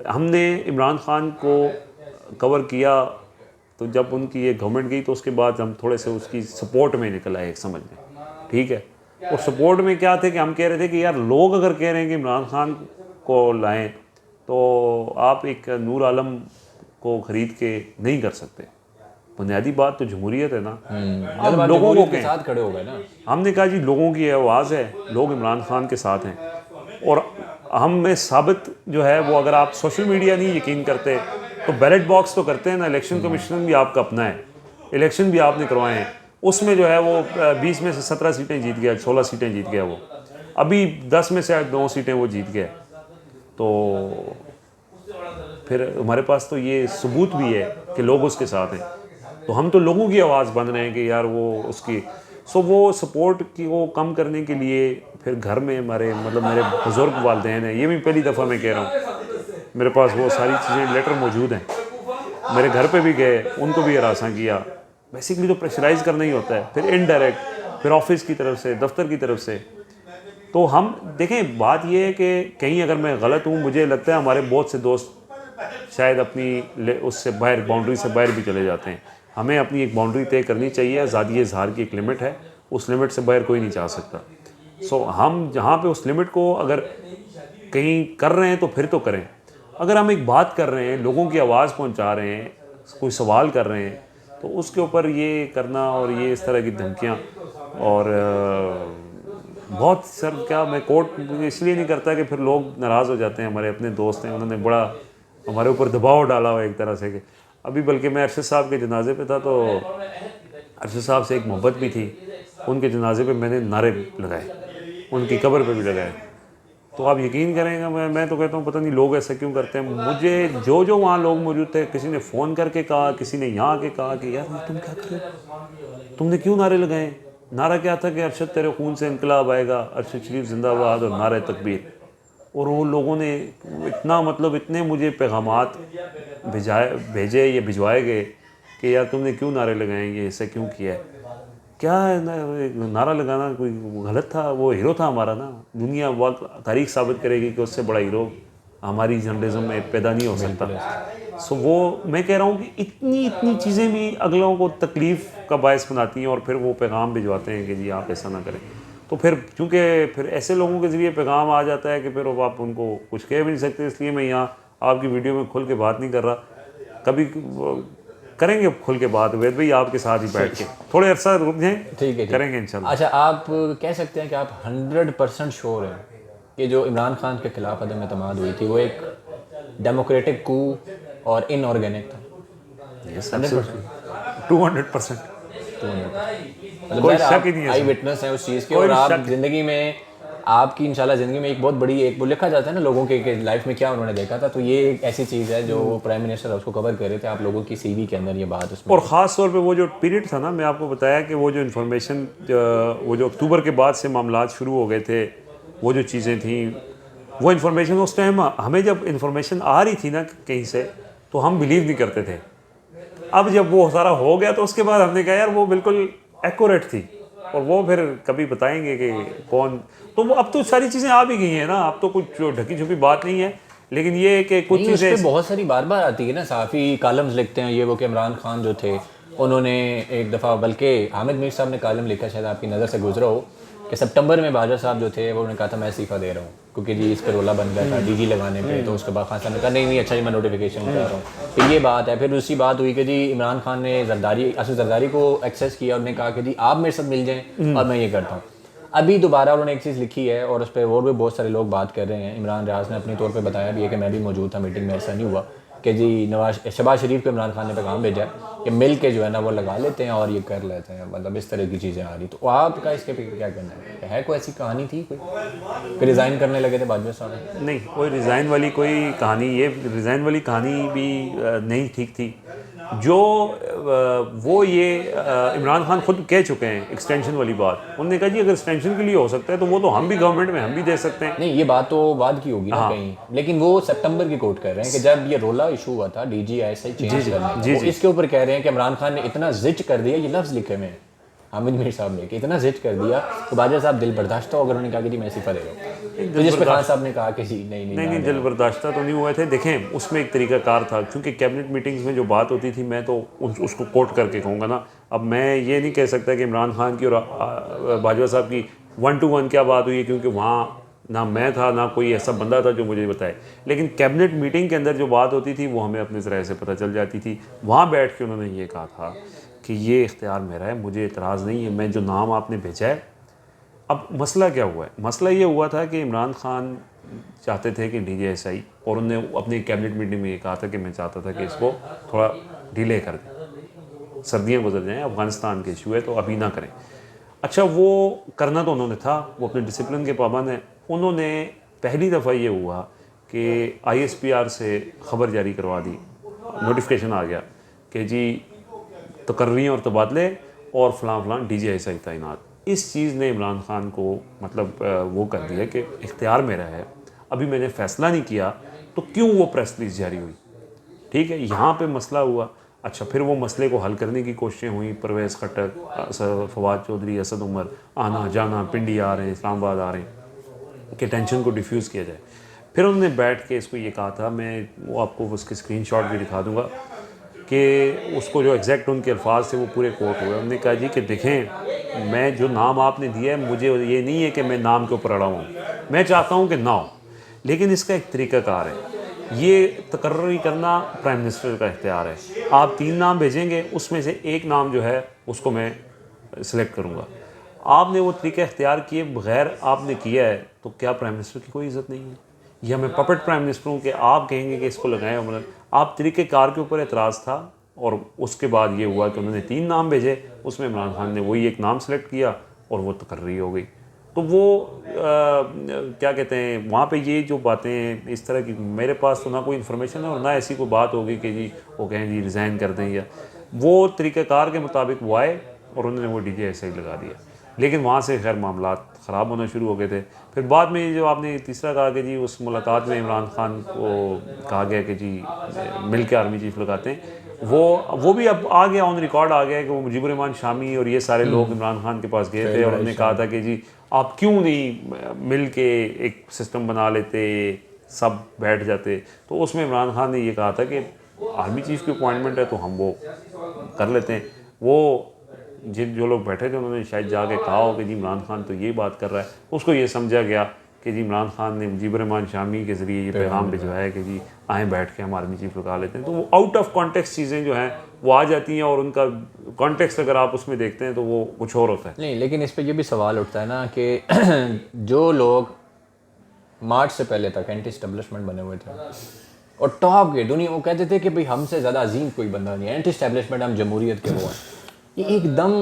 हमने इमरान खान को कवर किया तो जब उनकी ये गवर्नमेंट गई तो उसके बाद हम थोड़े से उसकी सपोर्ट में निकल आए, एक समझ में, ठीक है। और सपोर्ट में क्या थे कि हम कह रहे थे कि यार लोग अगर कह रहे हैं कि इमरान खान को लाएं तो आप एक नूर आलम को ख़रीद के नहीं कर सकते। बुनियादी बात तो जमहूरियत है ना, हम लोगों को के साथ खड़े हो गए ना। हमने कहा जी लोगों की आवाज़ है, लोग इमरान खान के साथ हैं। और हम में साबित जो है वो, अगर आप सोशल मीडिया नहीं यकीन करते तो बैलेट बॉक्स तो करते हैं ना। इलेक्शन कमीशन भी आपका अपना है, इलेक्शन भी आपने करवाए हैं, उसमें जो है वो 20 में से 17 सीटें जीत गया, 16 सीटें जीत गया वो, अभी 10 में से 9 सीटें वो जीत गया। तो फिर हमारे पास तो ये सबूत भी है कि लोग उसके साथ हैं। तो हम तो लोगों की आवाज़ बन रहे हैं कि यार वो उसकी वो सपोर्ट की वो कम करने के लिए फिर घर में हमारे मेरे बुज़ुर्ग वालिदैन हैं। ये भी पहली दफ़ा मैं कह रहा हूँ, मेरे पास वो सारी चीज़ें लेटर मौजूद हैं। मेरे घर पे भी गए, उनको भी हरासा किया। बेसिकली तो प्रेशराइज़ करना ही होता है, फिर इनडायरेक्ट, फिर ऑफिस की तरफ से, दफ्तर की तरफ से। तो हम देखें, बात ये है कि कहीं अगर मैं गलत हूँ, मुझे लगता है हमारे बहुत से दोस्त शायद अपनी उससे बाहर, बाउंड्री से बाहर भी चले जाते हैं। हमें अपनी एक बाउंड्री तय करनी चाहिए। आज़ादी इज़हार की एक लिमिट है, उस लिमिट से बाहर कोई नहीं जा सकता। हम जहाँ पे उस लिमिट को अगर कहीं कर रहे हैं तो फिर तो करें। अगर हम एक बात कर रहे हैं, लोगों की आवाज़ पहुँचा रहे हैं, कोई सवाल कर रहे हैं, तो उसके ऊपर ये करना और ये इस तरह की धमकियाँ और बहुत सर क्या, मैं कोर्ट इसलिए नहीं करता कि फिर लोग नाराज़ हो जाते हैं। हमारे अपने दोस्त हैं, उन्होंने बड़ा हमारे ऊपर दबाव डाला हुआ एक तरह से कि अभी, बल्कि मैं अरशद साहब के जनाजे पे था तो अरशद साहब से एक मोहब्बत भी थी। उनके जनाजे पे मैंने नारे लगाए, उनकी कब्र पे भी लगाए। तो आप यकीन करेंगे, मैं तो कहता हूँ पता नहीं लोग ऐसा क्यों करते हैं। मुझे जो वहाँ लोग मौजूद थे, किसी ने फ़ोन करके कहा, किसी ने यहाँ आके कहा कि यार तुम क्या कर रहे हो, तुमने क्यों नारे लगाए। नारा क्या था कि अरशद तेरे खून से इनकलाब आएगा, अरशद शरीफ जिंदाबाद और नारे तकबीर। और वो लोगों ने इतना इतने मुझे पैगामात भेजे या भिजवाए गए कि यार तुमने क्यों नारे लगाए, ये ऐसा क्यों किया है। क्या है ना, एक नारा लगाना कोई गलत था। वो हीरो था हमारा ना, दुनिया बहुत तारीख साबित करेगी कि उससे बड़ा हीरो हमारी जर्नलिज्म में पैदा नहीं हो सकता। सो वो मैं कह रहा हूँ कि इतनी इतनी चीज़ें भी अगलों को तकलीफ़ का बायस बनाती हैं और फिर वो पैगाम भिजवाते हैं कि जी आप ऐसा ना करें। तो फिर चूँकि फिर ऐसे लोगों के ज़रिए पैगाम आ जाता है कि फिर अब आप उनको कुछ कह भी नहीं सकते, इसलिए मैं यहाँ आपकी वीडियो में खुल के बात नहीं कर रहा। कभी करेंगे खुल के बात वेद भाई आपके साथ ही बैठ के, थोड़े अरसा रुक जाएं, ठीक है करेंगे इंशाल्लाह। अच्छा, आप कह सकते हैं कि आप 100% श्योर हैं कि जो इमरान खान के खिलाफ अदम एतमाद हुई थी वो एक डेमोक्रेटिक कू और इनऑर्गेनिक था? 200%। मतलब कोई ज़ाहिर शक आप ही नहीं है आई इसमें। विटनेस हैं उस चीज़ के, कोई और आप शक ज़िंदगी में आपकी इंशाल्लाह ज़िंदगी में एक बहुत बड़ी एक वो लिखा जाता है ना लोगों के लाइफ में क्या उन्होंने देखा था, तो ये एक ऐसी चीज़ है जो प्राइम मिनिस्टर उसको कवर कर रहे थे आप लोगों की सीवी के अंदर ये बात उसमें। और ख़ास तौर पे वो जो पीरियड था ना, मैं आपको बताया कि वो जो इन्फॉर्मेशन वो जो अक्टूबर के बाद से मामलात शुरू हो गए थे, वो जो चीज़ें थी, वो इन्फॉर्मेशन उस टाइम हमें जब इन्फॉर्मेशन आ रही थी ना कहीं से, तो हम बिलीव नहीं करते थे। अब जब वो सारा हो गया तो उसके बाद हमने कहा यार वो बिल्कुल एक्यूरेट थी, और वो फिर कभी बताएंगे कि कौन। तो वो अब तो सारी चीज़ें आ भी गई हैं ना, अब तो कुछ ढकी छुपी बात नहीं है, लेकिन ये है कि कुछ नहीं, उस चीज़ें पर बहुत सारी बार बार आती है ना, साफ़ी कॉलम्स लिखते हैं ये वो कि इमरान खान जो थे उन्होंने एक दफ़ा, बल्कि हामिद मीर साहब ने कॉलम लिखा, शायद आपकी नज़र से गुजरा हो, कि सितंबर में बाजवा साहब जो थे वो उन्होंने कहा था मैं इस्तीफ़ा दे रहा हूँ क्योंकि जी इस पर रोला बन गया था डीजी लगाने पे। तो उसके बाद खान साहब ने कहा नहीं नहीं अच्छा जी मैं नोटिफिकेशन कर रहा हूँ। फिर ये बात है, फिर दूसरी बात हुई कि जी इमरान खान ने जरदारी असद जरदारी को एक्सेस किया, उन्होंने कहा कि जी आप मेरे साथ मिल जाएँ और मैं ये करता हूँ। अभी दोबारा उन्होंने एक चीज़ लिखी है और उस पर और भी बहुत सारे लोग बात कर रहे हैं। इमरान रियाज ने अपने तौर पे बताया भी है कि मैं भी मौजूद था मीटिंग में, ऐसा नहीं हुआ कि जी शहबाज शरीफ को इमरान खान ने पैगाम भेजा कि मिल के जो है ना वो लगा लेते हैं और ये कर लेते हैं, मतलब इस तरह की चीज़ें आ रही। तो आपका इसके पे क्या कहना है कोई ऐसी कहानी थी कोई कि रिज़ाइन करने लगे थे बाजवा साहब? नहीं, कोई रिज़ाइन वाली कोई कहानी, ये रिज़ाइन वाली कहानी भी नहीं ठीक थी। जो वो ये इमरान खान खुद कह चुके हैं एक्सटेंशन वाली बात, उन्होंने कहा जी अगर एक्सटेंशन के लिए हो सकता है तो वो तो हम भी गवर्नमेंट में हम भी दे सकते हैं। नहीं ये बात तो बाद की होगी ना कहीं, लेकिन वो सितंबर की कोट कर रहे हैं कि जब ये रोला इशू हुआ था DGISI चेंज करने का, वो इसके ऊपर कह रहे हैं कि इमरान खान ने इतना जिच कर दिया, ये लफ्ज़ लिखे में हामिद मीर साहब ने कि इतना जिच कर दिया तो बाजवा साहब दिल बर्दाश्त हो अगर उन्होंने कहा कि जी मैं इस्तीफ़ा दे रहा हूँ, तो जिस पर खान साहब ने कहा कि जी नहीं दिल बर्दाश्ता तो नहीं हुए थे। देखें उसमें एक तरीकाकार था, क्योंकि कैबिनेट मीटिंग्स में जो बात होती थी मैं तो उसको कोट करके कहूँगा ना। अब मैं ये नहीं कह सकता कि इमरान खान की और बाजवा साहब की 1 to 1 क्या बात हुई है, क्योंकि वहाँ ना मैं था ना कोई ऐसा बंदा था जो मुझे बताए, लेकिन कैबिनेट मीटिंग के अंदर जो बात होती थी वो हमें अपने ज़रिए से पता चल जाती थी। वहाँ बैठ के उन्होंने ये कहा था कि ये इख्तियार मेरा है, मुझे एतराज़ नहीं है, मैं जो नाम आपने भेजा है। अब मसला क्या हुआ है? मसला ये हुआ था कि इमरान खान चाहते थे कि DGSI, और उन्होंने अपनी कैबिनेट मीटिंग में ये कहा था कि मैं चाहता था कि इसको थोड़ा डिले कर दें, सर्दियाँ गुजर जाएँ, अफ़गानिस्तान के इशू है तो अभी ना करें। अच्छा, वो करना तो उन्होंने था, वो अपने डिसिप्लिन के पाबंद हैं। उन्होंने पहली दफ़ा ये हुआ कि ISPR से ख़बर जारी करवा दी, नोटिफिकेशन आ गया कि जी तकर्रियाँ और तबादले और फ़लाँ DGSI तैनात। इस चीज़ ने इमरान खान को मतलब वो कर दिया कि इख्तियार मेरा है, अभी मैंने फ़ैसला नहीं किया तो क्यों वो प्रेस रिलीज़ जारी हुई। ठीक है, यहाँ पे मसला हुआ। अच्छा, फिर वो मसले को हल करने की कोशिशें हुई, परवेज़ खट्टक, फवाद चौधरी, असद उमर, आना जाना, पिंडी आ रहे हैं, इस्लामाबाद आ रहे हैं कि टेंशन को डिफ्यूज़ किया जाए। फिर उन्होंने बैठ के इसको ये कहा था, मैं वो आपको उसके स्क्रीनशॉट भी दिखा दूँगा कि उसको जो एग्जैक्ट उनके अल्फाज थे वो पूरे कोट हुए। उन्होंने कहा जी कि देखें मैं जो नाम आपने दिया है, मुझे ये नहीं है कि मैं नाम के ऊपर अड़ा हूँ, मैं चाहता हूँ कि ना हो, लेकिन इसका एक तरीक़ाकार है। ये तकर्री करना प्राइम मिनिस्टर का इख्तियार है। आप 3 नाम भेजेंगे, उसमें से एक नाम जो है उसको मैं सिलेक्ट करूँगा। आपने वो तरीका इख्तियार किए बग़ैर आपने किया है, तो क्या प्राइम मिनिस्टर की कोई इज़्ज़त नहीं है? या मैं पपेट प्राइम मिनिस्टर हूँ कि आप कहेंगे कि इसको लगाएं? मतलब आप तरीक़ेकार के ऊपर एतराज़ था, और उसके बाद ये हुआ कि उन्होंने 3 नाम भेजे, उसमें इमरान खान ने वही एक नाम सेलेक्ट किया और वो तकर्री हो गई। तो वो क्या कहते हैं, वहाँ पे ये जो बातें इस तरह की, मेरे पास तो ना कोई इन्फॉर्मेशन है और ना ऐसी कोई बात होगी कि जी वो कहें जी रिज़ाइन कर दें, या वो तरीक़ाकार के मुताबिक वो आए और उन्होंने वो DGSI लगा दिया। लेकिन वहाँ से खैर मामलात ख़राब होना शुरू हो गए थे। फिर बाद में जो आपने तीसरा कहा कि जी उस मुलाकात में इमरान खान को कहा गया कि जी मिल के आर्मी चीफ लगाते हैं, वो भी अब आ गया, ऑन रिकॉर्ड आ गया कि वो मुजीबुर रहमान शामी और ये सारे लोग इमरान खान के पास गए थे और उन्होंने कहा था कि जी आप क्यों नहीं मिल के एक सिस्टम बना लेते, सब बैठ जाते। तो उसमें इमरान खान ने ये कहा था कि आर्मी चीफ की अपॉइंटमेंट है तो हम वो कर लेते हैं। वो जो लोग बैठे थे उन्होंने शायद जाके कहा हो कि जी इमरान खान तो ये बात कर रहा है, उसको ये समझा गया कि जी इमरान खान ने मुजीबुर रहमान शामी के ज़रिए ये पैगाम भिजवाया कि जी आएँ बैठ के हम आर्मी चीफ लगा लेते हैं। तो वो आउट ऑफ कॉन्टेक्स्ट चीज़ें जो हैं वो आ जाती हैं और उनका कॉन्टेक्स्ट अगर आप उसमें देखते हैं तो वो कुछ और होता है। नहीं, लेकिन इस पे ये भी सवाल उठता है ना कि जो लोग मार्च से पहले तक एंटी स्टैब्लिशमेंट बने हुए थे और टॉप के दुनिया, वो कहते थे कि भाई हमसे ज़्यादा अजीम कोई बंदा नहीं है, एंटी स्टैब्लिशमेंट, हम जमहूरियत के वो हैं, ये एकदम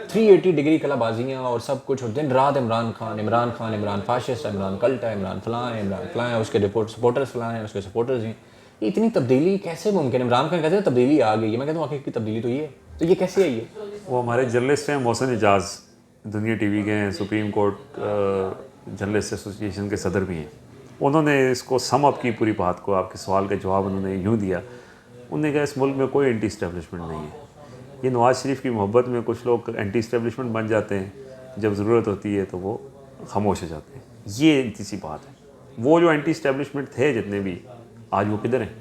380 डिग्री कलाबाजियाँ और सब कुछ, और दिन रात इमरान खान इमरान खान, इमरान फाशिस्ट है, इमरान कल्ट है, इमरान फलां है, उसके सपोर्टर्स फलां हैं, उसके सपोर्टर्स हैं। ये इतनी तब्दीली कैसे मुमकिन है? इमरान खान कहते हैं तब्दीली आ गई है, मैं कहता हूँ आखिर की तब्दीली तो ये है, तो ये कैसे आई है? वो हमारे जर्नलिस्ट हैं मोहसिन एजाज, दुनिया टीवी के हैं, सुप्रीम कोर्ट जर्नलिस्ट एसोसिएशन के सदर भी हैं। उन्होंने इसको सम अप की पूरी बात को, आपके सवाल का जवाब उन्होंने यूँ दिया। उन्होंने कहा इस मुल्क में कोई एंटी इस्टेब्लिशमेंट नहीं है। ये नवाज शरीफ की मोहब्बत में कुछ लोग एंटी इस्टेब्लिशमेंट बन जाते हैं, जब ज़रूरत होती है तो वो खामोश हो जाते हैं। ये इतनी सी बात है। वो जो एंटी इस्टेब्लिशमेंट थे जितने भी, आज वो किधर हैं?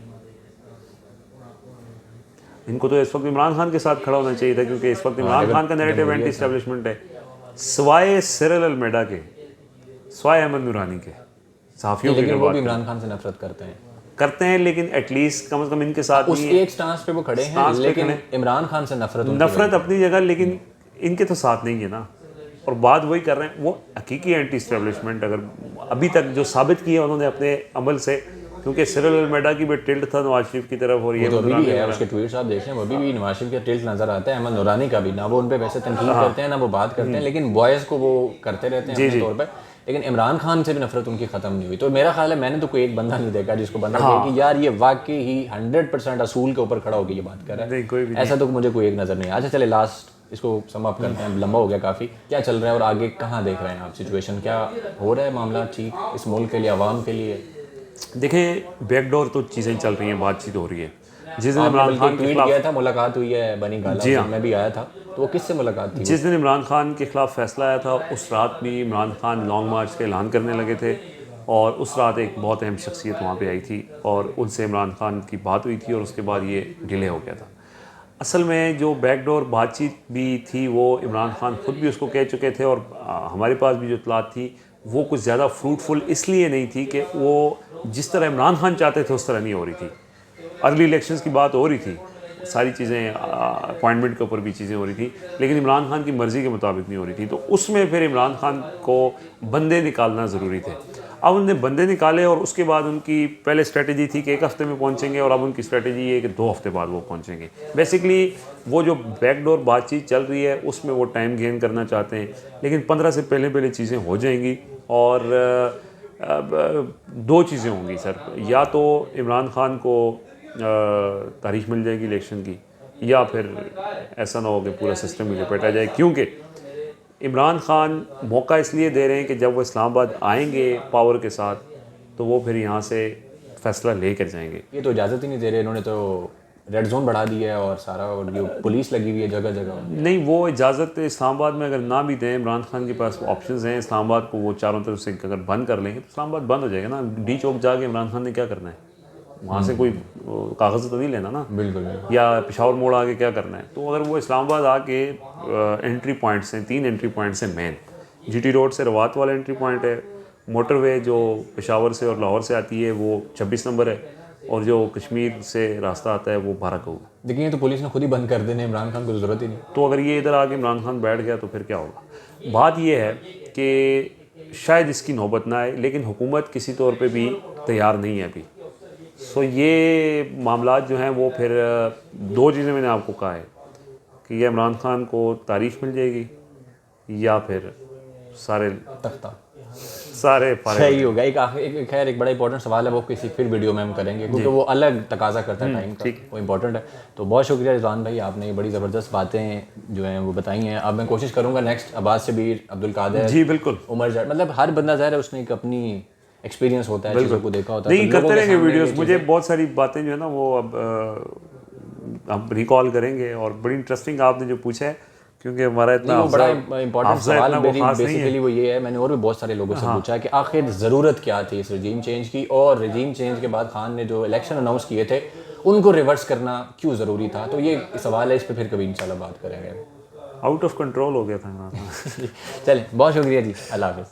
इनको तो इस वक्त इमरान खान के साथ खड़ा होना चाहिए था, क्योंकि इस वक्त इमरान खान का नैरेटिव एंटी इस्टेब्लिशमेंट है। सवाए सिरल अलमेडा के, सवाए अहमद नूरानी के, सहाफ़ियों की लेकिन अगर वो बात भी करें, इमरान खान से नफरत करते हैं, लेकिन एटलीस्ट कम से कम इनके साथ उस नहीं है। एक स्टांस पे वो खड़े हैं, स्टांस पे लेकिन खड़े। इमरान खान से नफरत नफरत अपनी जगह, लेकिन इनके तो साथ नहीं है ना। और बात वही कर रहे हैं, वो हकीकी एंटी इस्टेब्लिशमेंट अगर अभी तक जो साबित किया उन्होंने अपने अमल से, क्योंकि सिरल अलमेडा की भी टिल्ट था नवाज शरीफ की तरफ, और ये तो अभी भी है, उसके ट्वीट्स आप देखें वो अभी भी नवाज शरीफ का टिल्ट नजर आता है, अहमद नूरानी का भी ना। वो उन पे वैसे तनकीद करते हैं ना वो बात करते हैं, लेकिन बॉयज़ को वो करते रहते हैं अपने तौर पर। लेकिन इमरान खान से भी नफरत उनकी ख़त्म नहीं हुई। तो मेरा ख्याल है मैंने तो कोई एक बंदा नहीं देखा जिसको बंदा कहे कि यार ये वाकई ही 100% असूल के ऊपर खड़ा होकर ये बात कर रहा है, ऐसा तो मुझे कोई एक नज़र नहीं। अच्छा चले लास्ट इसको सम अप करते हैं, लंबा हो गया काफ़ी। क्या चल रहा है और आगे कहाँ देख रहे हैं आप सिचुएशन? क्या हो रहा है मामला ठीक इस मुल्क के लिए, आवाम के लिए? देखें, बैकडोर तो चीज़ें चल रही हैं, बातचीत हो रही है। जिस दिन इमरान खान ट्वीट किया था, मुलाकात हुई है बनी गाला, मैं भी आया था, तो वो किससे मुलाकात थी? जिस दिन इमरान खान के ख़िलाफ़ फैसला आया था उस रात भी इमरान खान लॉन्ग मार्च का ऐलान करने लगे थे, और उस रात एक बहुत अहम शख्सियत वहाँ पे आई थी और उनसे इमरान खान की बात हुई थी, और उसके बाद ये डिले हो गया था। असल में जो बैकडोर बातचीत भी थी वो इमरान खान खुद भी उसको कह चुके थे, और हमारे पास भी जो इतलात थी वो कुछ ज़्यादा फ्रूटफुल इसलिए नहीं थी कि वो जिस तरह इमरान खान चाहते थे उस तरह नहीं हो रही थी। अर्ली इलेक्शंस की बात हो रही थी, सारी चीज़ें अपॉइंटमेंट के ऊपर भी चीज़ें हो रही थी, लेकिन इमरान खान की मर्ज़ी के मुताबिक नहीं हो रही थी। तो उसमें फिर इमरान खान को बंदे निकालना ज़रूरी थे। अब उनने बंदे निकाले और उसके बाद उनकी पहले स्ट्रेटजी थी कि 1 हफ़्ते में पहुंचेंगे, और अब उनकी स्ट्रेटजी है कि 2 हफ़्ते बाद वो पहुंचेंगे। बेसिकली वो जो बैकडोर बातचीत चल रही है उसमें वो टाइम गेन करना चाहते हैं, लेकिन 15 से पहले चीज़ें हो जाएंगी। और अब 2 चीज़ें होंगी सर, या तो इमरान खान को तारीख मिल जाएगी इलेक्शन की, या फिर ऐसा ना हो कि पूरा सिस्टम ही लपेटा जाए। क्योंकि इमरान खान मौका इसलिए दे रहे हैं कि जब वो इस्लामाबाद आएंगे पावर के साथ तो वो फिर यहाँ से फैसला ले कर जाएंगे। ये तो इजाज़त ही नहीं दे रहे इन्होंने, तो रेड जोन बढ़ा दिया है और सारा, और जो पुलिस लगी हुई है जगह जगह। नहीं, वो इजाज़त इस्लामाबाद में अगर ना भी दें, इमरान खान के पास ऑप्शंस हैं। इस्लामाबाद को वो चारों तरफ से अगर बंद कर लेंगे तो इस्लामाबाद बंद हो जाएगा ना। डी चौक जाके इमरान खान ने क्या करना है? वहाँ से कोई कागज़ तो नहीं लेना ना। बिल्कुल। या पेशावर मोड़ आके क्या करना है? तो अगर वो इस्लामाबाद आके एंट्री पॉइंट्स हैं, 3 एंट्री पॉइंट्स हैं मेन। जीटी रोड से रवात वाला एंट्री पॉइंट है, मोटरवे जो पेशावर से और लाहौर से आती है वो 26 नंबर है, और जो कश्मीर से रास्ता आता है वो 12 का होगा। लेकिन ये तो पुलिस ने खुद ही बंद कर देने, इमरान खान को ज़रूरत ही नहीं। तो अगर ये इधर आके इमरान खान बैठ गया तो फिर क्या होगा? बात ये है कि शायद इसकी नौबत ना आए, लेकिन हुकूमत किसी तौर पे भी तैयार नहीं है अभी। सो ये मामलात जो हैं वो फिर 2 चीज़ें मैंने आपको कहा है कि ये इमरान खान को तारीख मिल जाएगी या फिर सारे तख्ता सारे सही होगा। एक खैर एक बड़ा इंपॉर्टेंट सवाल है, वो किसी फिर वीडियो में हम करेंगे क्योंकि वो अलग तकाजा करता है टाइम का, वो इंपॉर्टेंट है। तो बहुत शुक्रिया रिजवान भाई, आपने ये बड़ी ज़बरदस्त बातें जो हैं वो बताई हैं। अब मैं कोशिश करूँगा नेक्स्ट अब्बास शबीर, अब्दुल कादिर, जी बिल्कुल, उमर जाट, मतलब हर बंदा ज़ाहिर है उसने एक अपनी एक्सपीरियंस होता है, चीज़ों को देखा होता है। नहीं करते रहेंगे वीडियोस। मुझे बहुत सारी बातें जो है ना वो अब हम रिकॉल करेंगे। और बड़ी इंटरेस्टिंग आपने जो पूछा है, क्योंकि हमारा इतना वो बड़ा इंपॉर्टेंट सवाल बेसिकली वो ये है, मैंने और भी बहुत सारे लोगों से पूछा है कि आखिर ज़रूरत क्या थी इस रजीम चेंज की, और रजीम चेंज के बाद खान ने जो इलेक्शन अनाउंस किए थे उनको रिवर्स करना क्यों ज़रूरी था। तो ये सवाल है, इस पर फिर कभी इंशाल्लाह बात करेंगे। आउट ऑफ कंट्रोल हो गया था। चलें, बहुत शुक्रिया जी, अल्लाह हाफ़िज़।